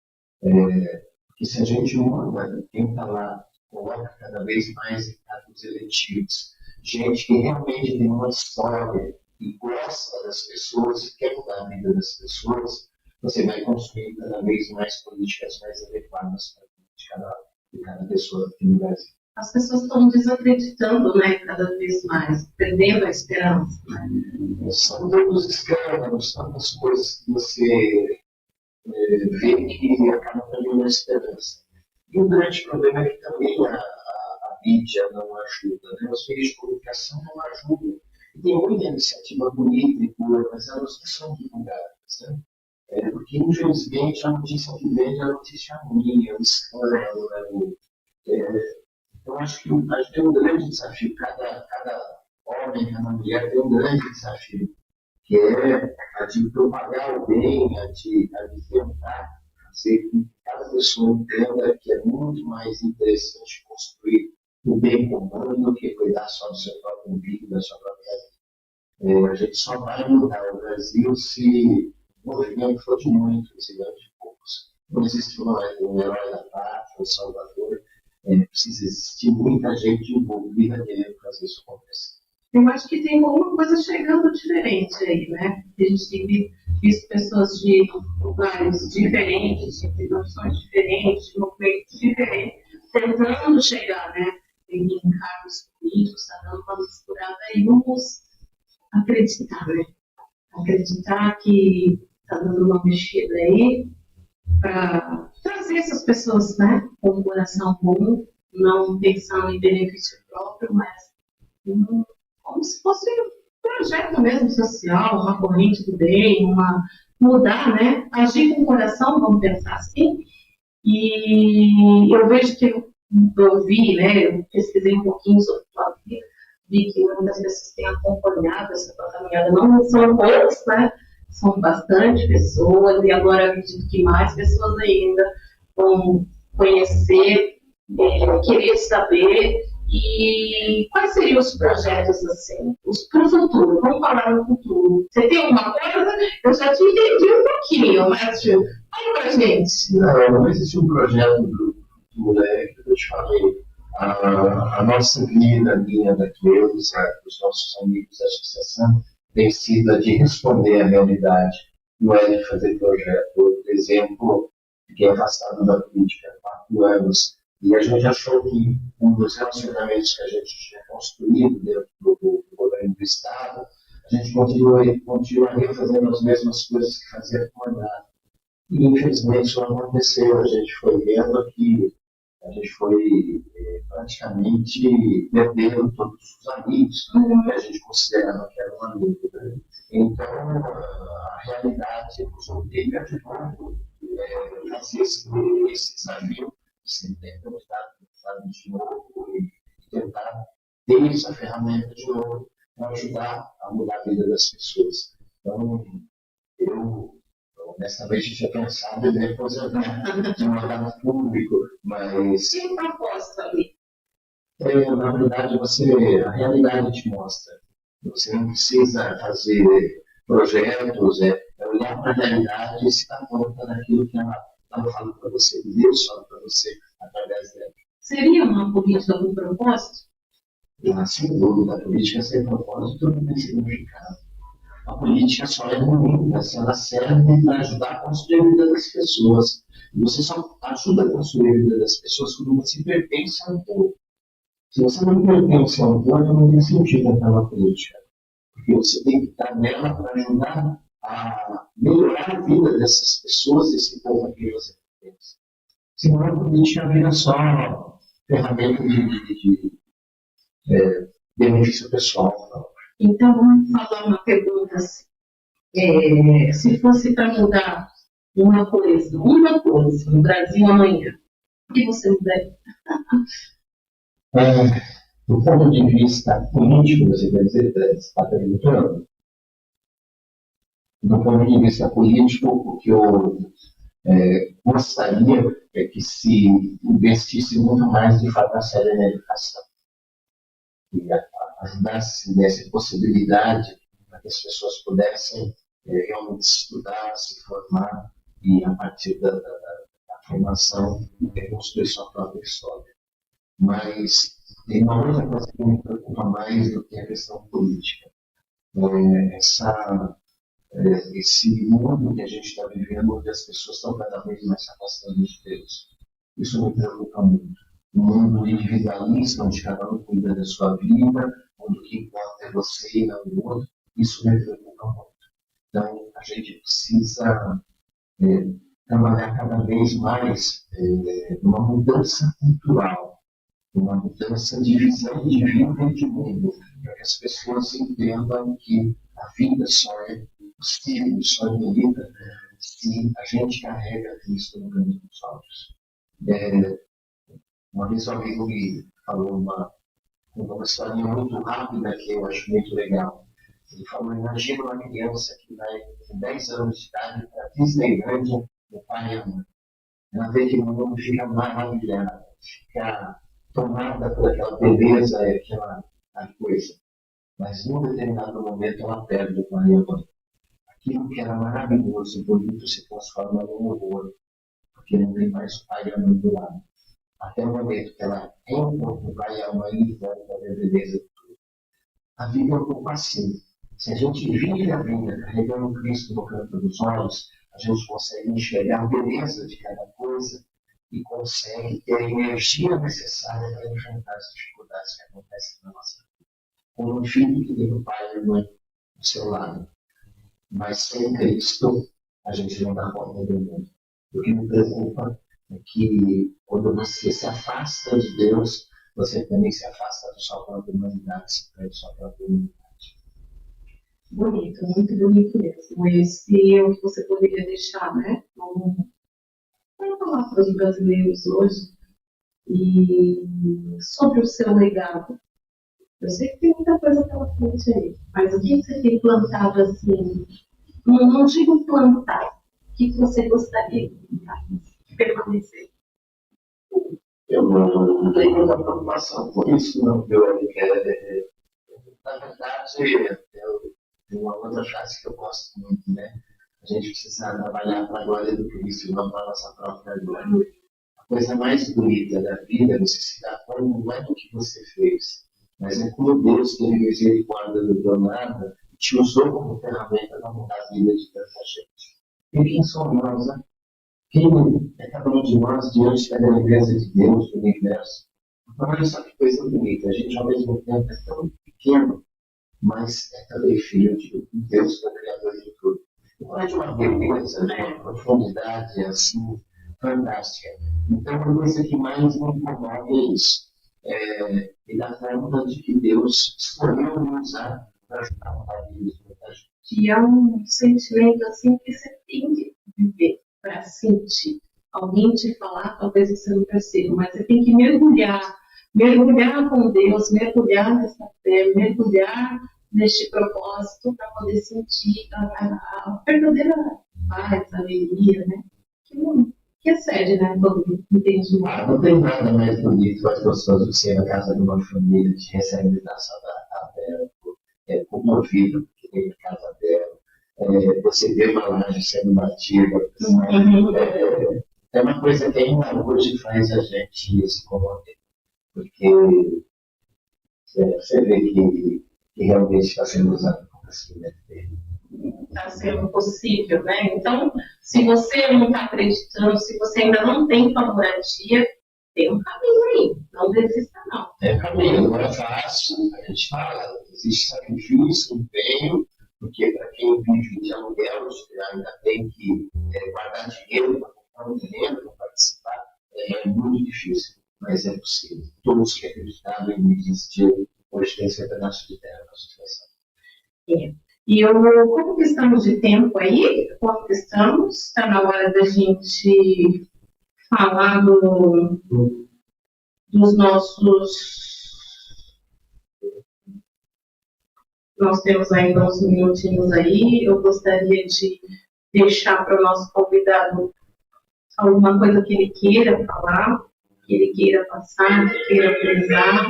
Porque se a gente muda, quem está lá coloca cada vez mais em cargos eletivos, gente que realmente tem uma história e gosta das pessoas e quer mudar a vida das pessoas, você vai construir cada vez mais políticas mais adequadas para a política de cada pessoa aqui no Brasil. As pessoas estão desacreditando, né, cada vez mais, perdendo a esperança. Né? São tantos escândalos, tantas coisas que você vê que acabam perdendo a esperança. E o grande problema é que também a mídia não ajuda, né? Os meios de comunicação não ajudam. E tem muita iniciativa bonita e boa, mas elas não são divulgadas. Né? Porque, infelizmente, a notícia que vem é a notícia ruim, é o escândalo. Eu acho que a gente tem um grande desafio, cada homem, cada mulher tem um grande desafio, que é a de propagar o bem, a de tentar fazer com que cada pessoa entenda que é muito mais interessante construir o bem comum do que cuidar só do seu próprio umbigo, da sua própria vida. A gente só vai mudar o Brasil se o movimento for de muitos e não de poucos. Não existe um herói da pátria, um salvador. Precisa existir muita gente envolvida nele para fazer isso acontecer. Eu acho que tem alguma coisa chegando diferente aí, né? A gente tem visto pessoas de lugares diferentes, de situações diferentes, de movimentos diferentes, tentando chegar, né? Em cargos políticos, está dando uma misturada aí. Vamos acreditar, né? Acreditar que está dando uma mexida aí para trazer essas pessoas, né? Com um coração bom, não pensando em benefício próprio, mas como se fosse um projeto mesmo social, uma corrente do bem, mudar, né? Agir com o coração, vamos pensar assim. E eu vejo que eu vi, né? Eu pesquisei um pouquinho sobre a tua vida, vi que muitas pessoas têm acompanhado essa tua caminhada, não são poucas, né? São bastante pessoas, e agora acredito que mais pessoas ainda vão conhecer, querer saber. E quais seriam os projetos assim, para o futuro? Vamos falar no futuro. Você tem alguma coisa? Eu já te entendi um pouquinho, mas fala para a gente. Não existe um projeto do futuro, que eu te falei. A nossa linha, a linha daqui, os nossos amigos da associação, tem sido a de responder à realidade, não é de fazer projeto. Por exemplo, fiquei afastado da política há 4 anos. E a gente achou que um dos relacionamentos que a gente tinha construído dentro do governo do Estado, a gente continuaria fazendo as mesmas coisas que fazia com o mandato. E, infelizmente, isso não aconteceu. A gente foi vendo que a gente foi praticamente perdendo todos os amigos que a gente considerava que eram amigos. Né? Então, a realidade nos obriga de novo a fazer esse desafio. Você tenta mudar de novo e tentar ter essa ferramenta de novo para ajudar a mudar a vida das pessoas. Então, eu honestamente tinha pensado em me aposentar de mandato público, mas... Tem proposta ali. Na verdade, a realidade te mostra. Você não precisa fazer projetos, olhar para a realidade e se dar conta daquilo que ela estava falando para você, Deus fala para você através dela. Seria uma política com propósito? Sem dúvida, a política sem propósito não tem significado. A política só é bonita se ela serve para ajudar a construir a vida das pessoas. E você só ajuda a construir a vida das pessoas quando você pertence a um povo. Se você não pertence a um povo, não tem sentido aquela política. Porque você tem que estar nela para ajudar a melhorar a vida dessas pessoas, desse povo a quem você pertence. Senão a política vira só ferramenta de benefício pessoal. Então, vamos falar uma pergunta assim. Se fosse para mudar uma coisa no Brasil amanhã, o que você mudaria? Do ponto de vista político, você quer dizer, está perguntando? Do ponto de vista político, o que eu gostaria é que se investisse muito mais de fato a sério na educação. E ajudasse nessa possibilidade para que as pessoas pudessem realmente estudar, se formar e, a partir da formação, construir sua própria história. Mas tem uma outra coisa que me preocupa mais do que a questão política. Esse mundo que a gente está vivendo, onde as pessoas estão cada vez mais se afastando de Deus. Isso me preocupa muito. Um mundo individualista, onde cada um cuida da sua vida, onde o que importa é você e não o outro, isso me preocupa muito. Então, a gente precisa trabalhar cada vez mais numa mudança cultural, numa mudança de visão de vida e de mundo, para que as pessoas entendam que a vida só é possível, só é bonita se a gente carrega Cristo no caminho dos olhos. Uma vez um amigo me falou uma historinha muito rápida que eu acho muito legal. Ele falou: imagina uma criança que vai com 10 anos de idade para Disneylândia, o pai e a mãe. ela vê que o mundo fica maravilhada, fica tomada por aquela beleza e aquela coisa. Mas num determinado momento ela perde o planeta. Aquilo que era maravilhoso, bonito, se transforma num horror, porque não tem mais o pai e a mãe do lado. Até o momento que ela encontra o pai e a mãe e volta a ver a beleza de tudo. A vida é um pouco assim. Se a gente vive a vida carregando o Cristo no canto dos olhos, a gente consegue enxergar a beleza de cada coisa e consegue ter a energia necessária para enfrentar as dificuldades que acontecem na nossa vida. Como um filho que tem o pai e a mãe do seu lado. Mas sem Cristo, a gente não dá conta do mundo. O que me preocupa é que quando você se afasta de Deus, você também se afasta da sua própria humanidade, se perde sua própria humanidade. Bonito, muito bonito mesmo. Esse é o que você poderia deixar, né? Vamos falar para os brasileiros hoje e sobre o seu legado. Eu sei que tem muita coisa pela frente aí, mas o que você tem plantado assim? Não digo plantar. O que você gostaria de permanecer? Eu não tenho muita preocupação com isso, não. Na verdade, tem uma outra frase que eu gosto muito, né? A gente precisa trabalhar para a glória do Cristo, não para a nossa própria glória. A coisa mais bonita da vida é você se dar conta não é do que você fez, mas é como Deus teve misericórdia do nada e te usou como ferramenta para mudar a vida de tanta gente. E quem somos nós, né? Quem é cada um de nós diante da grandeza de Deus, do universo? Então, olha só que coisa bonita. A gente, ao mesmo tempo, é tão pequeno, mas é também filho de Deus, que é o Criador de tudo. Então, é de uma beleza, de uma profundidade, assim, fantástica. Então, a coisa que mais me incomoda é isso. Me dá conta de que Deus escolheu me usar para ajudar a vida de muita gente. Que é um sentimento assim que você tem que viver para sentir. Alguém te falar, talvez você não perceba, mas você tem que mergulhar com Deus, mergulhar nessa fé, mergulhar neste propósito para poder sentir a verdadeira paz, a alegria, né? Que excede, né? Todo entendimento. Não tem nada mais bonito, mais gostoso do que ser na casa de uma família que recebe a invitação da dela, comovido porque tem a casa dela. Você vê uma laje sendo batida. É uma coisa que ainda hoje faz a gente se comover. Porque você vê que realmente está sendo usado como assim, né? Está sendo possível, né? Então, se você não está acreditando, se você ainda não tem favoratia, tem um caminho aí. Não desista, não. É caminho, não é fácil. A gente fala, existe sacrifício, empenho, porque para quem vive de aluguel, ainda tem que guardar dinheiro para comprar um terreno, para participar. É muito difícil, mas é possível. Todos que acreditaram em desistir, hoje tem esse pedaço de terra na situação. E como que estamos de tempo aí? Quanto estamos? Está na hora da gente falar dos nossos... Nós temos ainda uns minutinhos aí. Eu gostaria de deixar para o nosso convidado alguma coisa que ele queira falar, que ele queira passar, que queira frisar.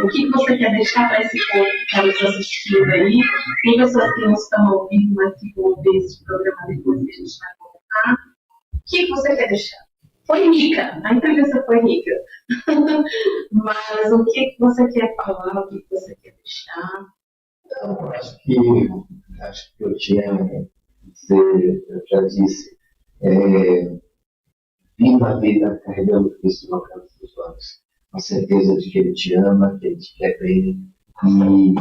O que você quer deixar para esse povo que está nos assistindo aí? Tem pessoas que não estão ouvindo, mas que vão ver esse programa depois que a gente vai colocar. O que você quer deixar? Foi rica, a entrevista foi rica. Mas o que você quer falar, o que você quer deixar? Então, acho que eu tinha dizer, eu já disse, viva a vida carregando Cristo no canto dos olhos. A certeza de que Ele te ama, que Ele te quer bem, e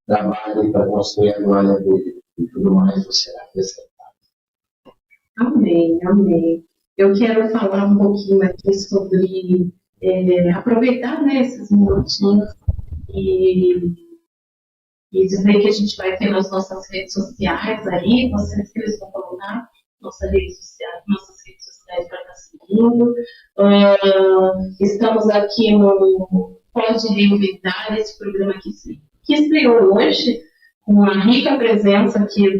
trabalhe para construir a glória dele, e tudo mais você será acrescentado. Amém, amém. Eu quero falar um pouquinho aqui sobre aproveitar, né, esses minutinhos e dizer que a gente vai ter nas nossas redes sociais aí, vocês que eles vão colocar nossas redes sociais para estar seguindo. Estamos aqui no Pode Reinventar, esse programa que estreou hoje, com uma rica presença aqui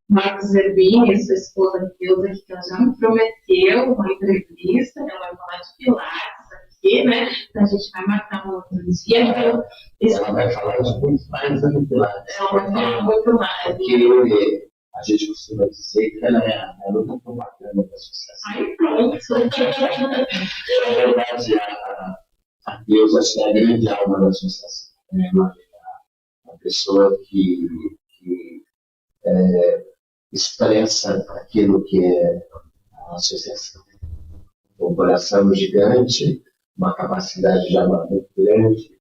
Marcos Zerbini, sua esposa Deusa, que ela já me prometeu uma entrevista, ela vai falar de Pilates aqui, né? Então a gente vai marcar um outro dia. Então, ela vai falar de muito mais do que Pilates. Ela vai falar muito mais. Porque a gente costuma dizer que ela é a garota propaganda da associação. Aí pronto. Na verdade, a Deusa acho que é a grande alma da associação. Né? Uma pessoa que expressa aquilo que é a associação. Um coração gigante, uma capacidade de amar muito grande.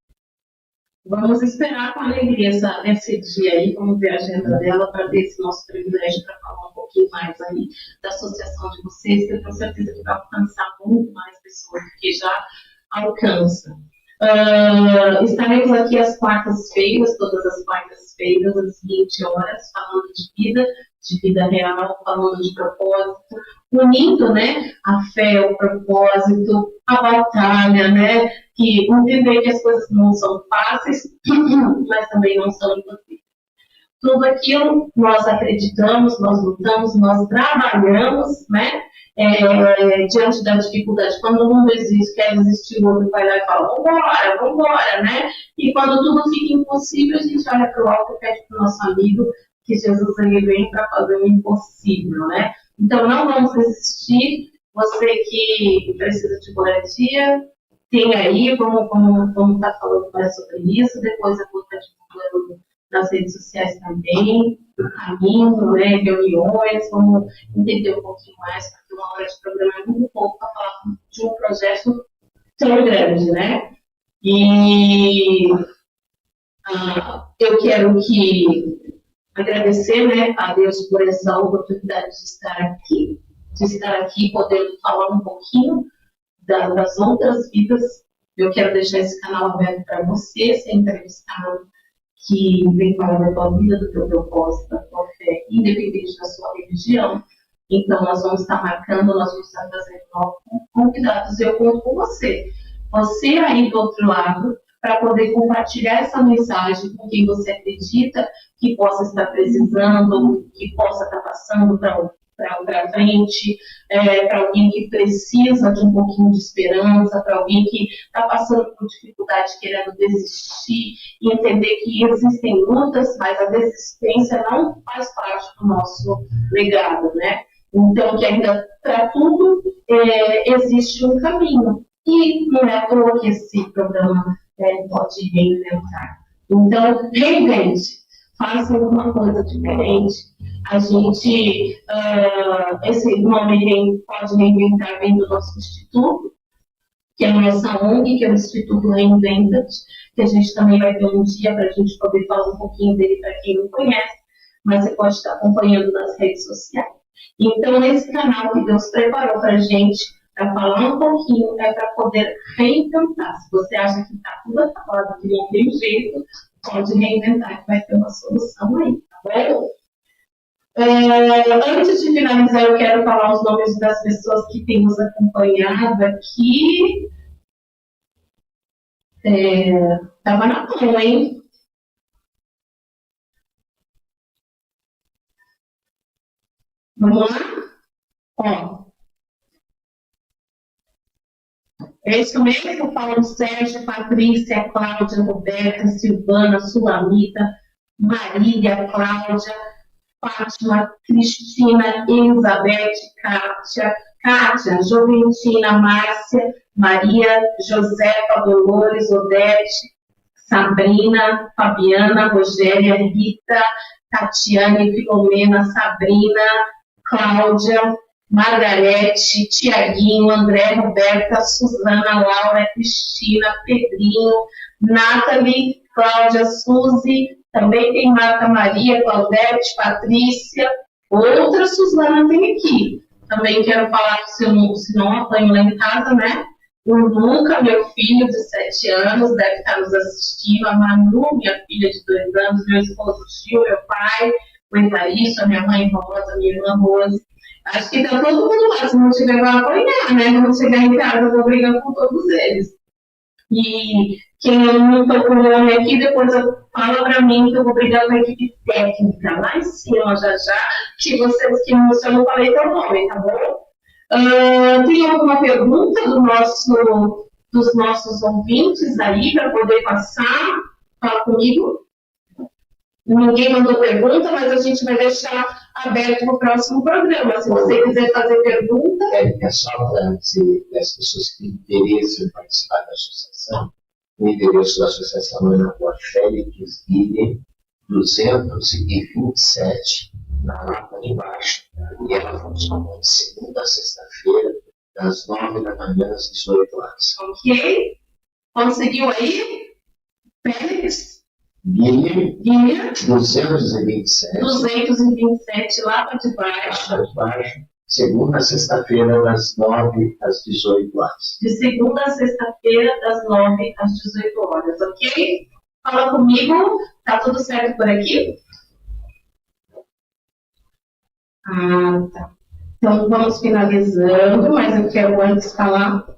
Vamos esperar com alegria esse dia aí, vamos ver a agenda dela para ter esse nosso privilégio para falar um pouquinho mais aí da associação de vocês, que eu tenho certeza que vai alcançar muito mais pessoas do que já alcança. Estaremos aqui às quartas-feiras, todas as quartas-feiras, às 20 horas, falando de vida real, falando de propósito, unindo, né, a fé, o propósito, a batalha, né, que entender que as coisas não são fáceis, mas também não são impossíveis. Tudo aquilo nós acreditamos, nós lutamos, nós trabalhamos, né, diante da dificuldade. Quando um desiste, quer desistir, o outro vai lá e fala, vambora, né? E quando tudo fica impossível, a gente olha para o alto e pede para o nosso amigo que Jesus ele vem para fazer o impossível, né? Então, não vamos desistir. Você que precisa de moradia, tem aí, vamos estar falando mais sobre isso. Depois eu vou estar divulgando nas redes sociais também, o caminho, né, reuniões, vamos entender um pouquinho mais, porque uma hora de programa é muito pouco para falar de um projeto tão grande, né? E eu quero agradecer, né, a Deus por essa oportunidade de estar aqui, podendo falar um pouquinho das outras vidas. Eu quero deixar esse canal aberto para você, ser entrevistado, que vem falar da tua vida, do teu propósito, da tua fé, independente da sua religião. Então, nós vamos estar marcando, nós vamos estar trazendo novos convidados. Eu conto com você. Você aí do outro lado, para poder compartilhar essa mensagem com quem você acredita que possa estar precisando, que possa estar passando para frente, para alguém que precisa de um pouquinho de esperança, para alguém que está passando por dificuldade, querendo desistir, e entender que existem lutas, mas a desistência não faz parte do nosso legado, né? Então, que ainda para tudo existe um caminho. E não é à toa que esse programa pode reinventar. Então, reinvente, faça alguma coisa diferente. A gente, esse nome pode reinventar bem do nosso instituto, que é a nossa ONG, que é o Instituto Reinventa, que a gente também vai ter um dia para a gente poder falar um pouquinho dele para quem não conhece, mas você pode estar acompanhando nas redes sociais. Então, esse canal que Deus preparou para a gente, para falar um pouquinho, é para poder reinventar. Se você acha que está tudo acabado, que não tem jeito, pode reinventar, que vai ter uma solução aí, tá bom? Antes de finalizar, eu quero falar os nomes das pessoas que têm nos acompanhado aqui. Estava na mão, hein? Vamos lá? Ó. É isso mesmo, Paulo Sérgio, Patrícia, Cláudia, Roberta, Silvana, Sulamita, Marília, Cláudia, Fátima, Cristina, Elizabeth, Kátia, Joventina, Márcia, Maria, Josefa, Dolores, Odete, Sabrina, Fabiana, Rogéria, Rita, Tatiane, Filomena, Sabrina, Cláudia, Margarete, Tiaguinho, André, Roberta, Suzana, Laura, Cristina, Pedrinho, Nathalie, Cláudia, Suzy, também tem Marta Maria, Claudete, Patrícia, outra Suzana tem aqui. Também quero falar que se não apanho lá em casa, né? O Luca, meu filho de 7 anos, deve estar nos assistindo. A Manu, minha filha de 2 anos, meu esposo Gil, meu pai, o Evaristo, a minha mãe Rosa, minha irmã Rose. Acho que tá todo mundo lá, se não tiver, vai apanhar, né? Quando chegar em casa, eu vou brigar com todos eles. E quem não foi com o nome aqui, depois fala para mim que eu vou brigar com a equipe técnica lá em cima, já, que eu não falei teu nome, tá bom? Tem alguma pergunta dos nossos ouvintes aí para poder passar? Fala comigo. Ninguém mandou pergunta, mas a gente vai deixar aberto para o próximo programa. Se você quiser fazer pergunta. É só para dizer que as pessoas que têm interesse em participar da associação, o endereço da associação é na rua Félix Guilherme, 227, na Lapa de Baixo. E ela funciona de segunda a sexta-feira, das 9 da manhã às 18 horas. Ok. Conseguiu aí? Félix Guilherme, Guilherme 227, Lapa de Baixo. Lapa de Baixo, segunda a sexta-feira, das 9 às 18 horas. De segunda a sexta-feira, das 9 às 18 horas, ok? Fala comigo, tá tudo certo por aqui? Tá. Então vamos finalizando, mas eu quero antes falar.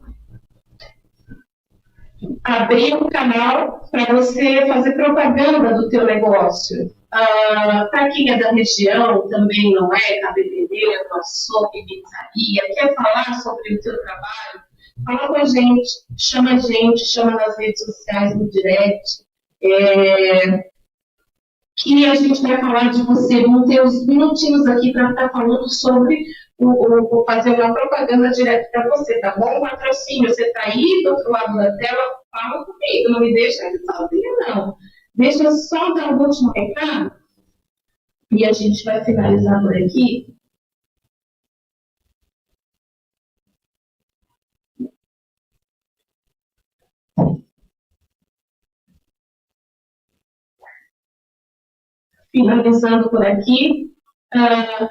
Abrir um canal para você fazer propaganda do teu negócio. Para quem é da região, também não é cabeleireiro, açougue, pizzaria, quer falar sobre o teu trabalho, fala com a gente, chama nas redes sociais, no direct, que a gente vai falar de você. Vamos ter uns minutinhos aqui para estar falando sobre fazer uma propaganda direto para você, tá bom? Patrocínio, você está aí do outro lado da tela, fala comigo, não me deixa aqui sozinha, não. Deixa eu só dar um último recado e a gente vai finalizar por aqui. Finalizando por aqui,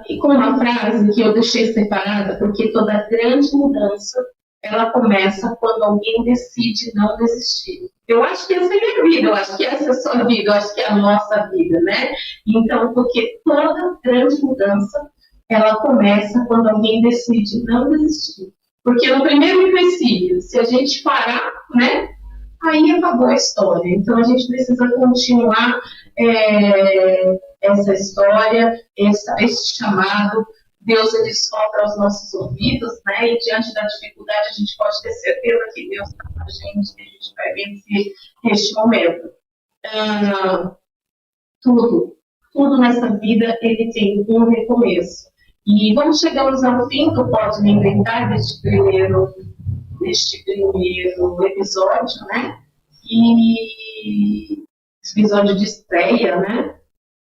e com uma frase que eu deixei separada, porque toda grande mudança, ela começa quando alguém decide não desistir. Eu acho que essa é a minha vida, eu acho que essa é a sua vida, eu acho que é a nossa vida, né? Então, porque toda grande mudança, ela começa quando alguém decide não desistir. Porque no primeiro princípio, se a gente parar, né? Aí acabou a história. Então, a gente precisa continuar essa história, esse chamado. Deus, ele sopra aos nossos ouvidos, né? E diante da dificuldade, a gente pode ter certeza que Deus está com a gente vai vencer este momento. Tudo nessa vida, ele tem um recomeço. E vamos chegamos ao fim do Pode Reinventar deste primeiro episódio, né? E episódio de estreia, né?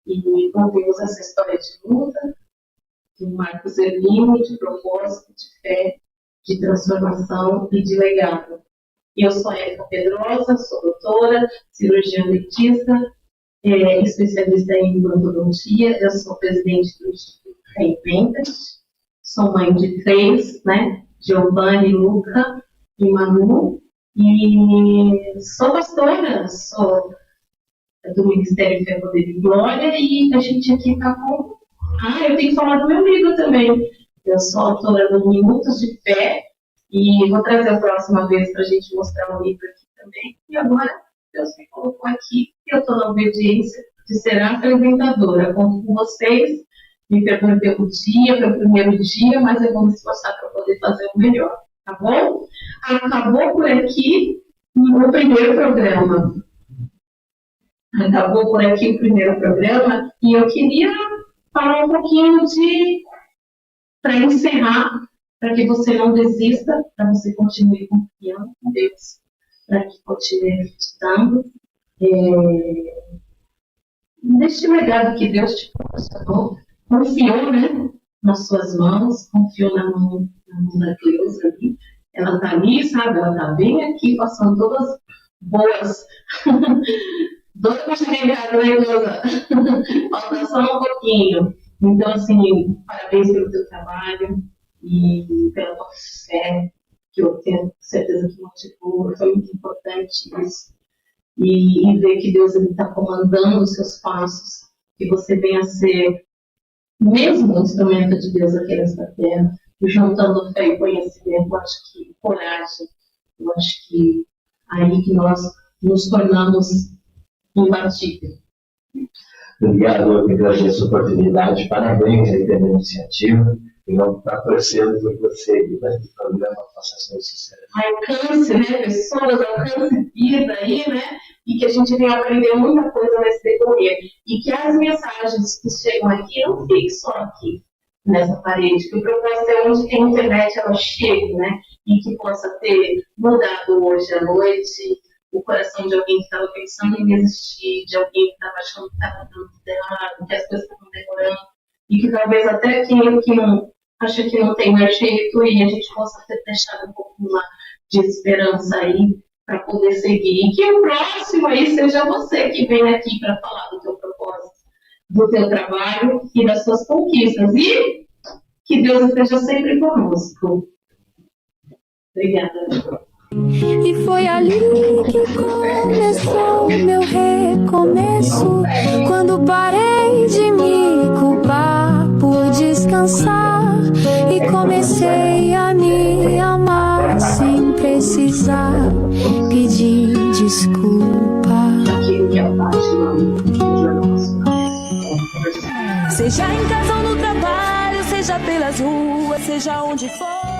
E contemos essa história de luta, do Marcos Erlini, de propósito, de fé, de transformação e de legado. Eu sou Érica Pedrosa, sou doutora, cirurgiã dentista, especialista em odontologia, eu sou presidente do Instituto Reinventa, sou mãe de 3, né? Giovanni, Luca e Manu, e sou pastora, sou do Ministério Fé, Poder e Glória, e a gente aqui está com... eu tenho que falar do meu livro também. Eu sou autora do Minutos de Fé, e vou trazer a próxima vez para a gente mostrar o livro aqui também. E agora, Deus me colocou aqui, eu estou na obediência de ser apresentadora. Conto com vocês, me perdoe pelo dia, pelo primeiro dia, mas eu vou me esforçar para poder fazer o melhor, tá bom? Acabou por aqui o primeiro programa. Acabou por aqui o primeiro programa, e eu queria falar um pouquinho para encerrar, para que você não desista, para você continue confiando em Deus, para que continue acreditando neste legado que Deus te proporcionou. Confiou, né, nas suas mãos, confiou na mão da Cleusa ali. Ela está ali, sabe, ela está bem aqui, passando todas boas. Doida para chegar em casa, né, Cleusa? Falta só um pouquinho. Então, assim, parabéns pelo teu trabalho e pela tua fé, que eu tenho certeza que motivou. Foi muito importante isso. E ver que Deus está comandando os seus passos, que você venha a ser mesmo um instrumento de Deus aqui nessa terra, e juntando fé e conhecimento, eu acho que coragem, eu acho que aí que nós nos tornamos imbatíveis. Obrigado, eu agradeço a oportunidade, parabéns aí pela iniciativa, e vamos estar torcendo por você e para que o programa faça seu sucesso. Alcance, né, pessoas, alcance vida aí, né, e que a gente venha aprender muita coisa nesse decorrer, e que as mensagens que chegam aqui não fiquem só aqui, nessa parede, que o propósito é onde a internet ela chegue, né, e que possa ter mudado hoje à noite o coração de alguém que estava pensando em desistir, de alguém que estava achando que estava dando tudo errado, que as coisas estavam demorando, e que talvez até quem que não acha que não tem mais jeito, e a gente possa ter deixado um pouco de esperança aí para poder seguir. E que o próximo aí seja você que vem aqui para falar do teu propósito, do teu trabalho e das suas conquistas. E que Deus esteja sempre conosco. Obrigada. E foi ali que começou meu recomeço, quando parei de me culpar por descansar e comecei a me amar sem precisar pedir desculpa. Seja em casa ou no trabalho, seja pelas ruas, seja onde for.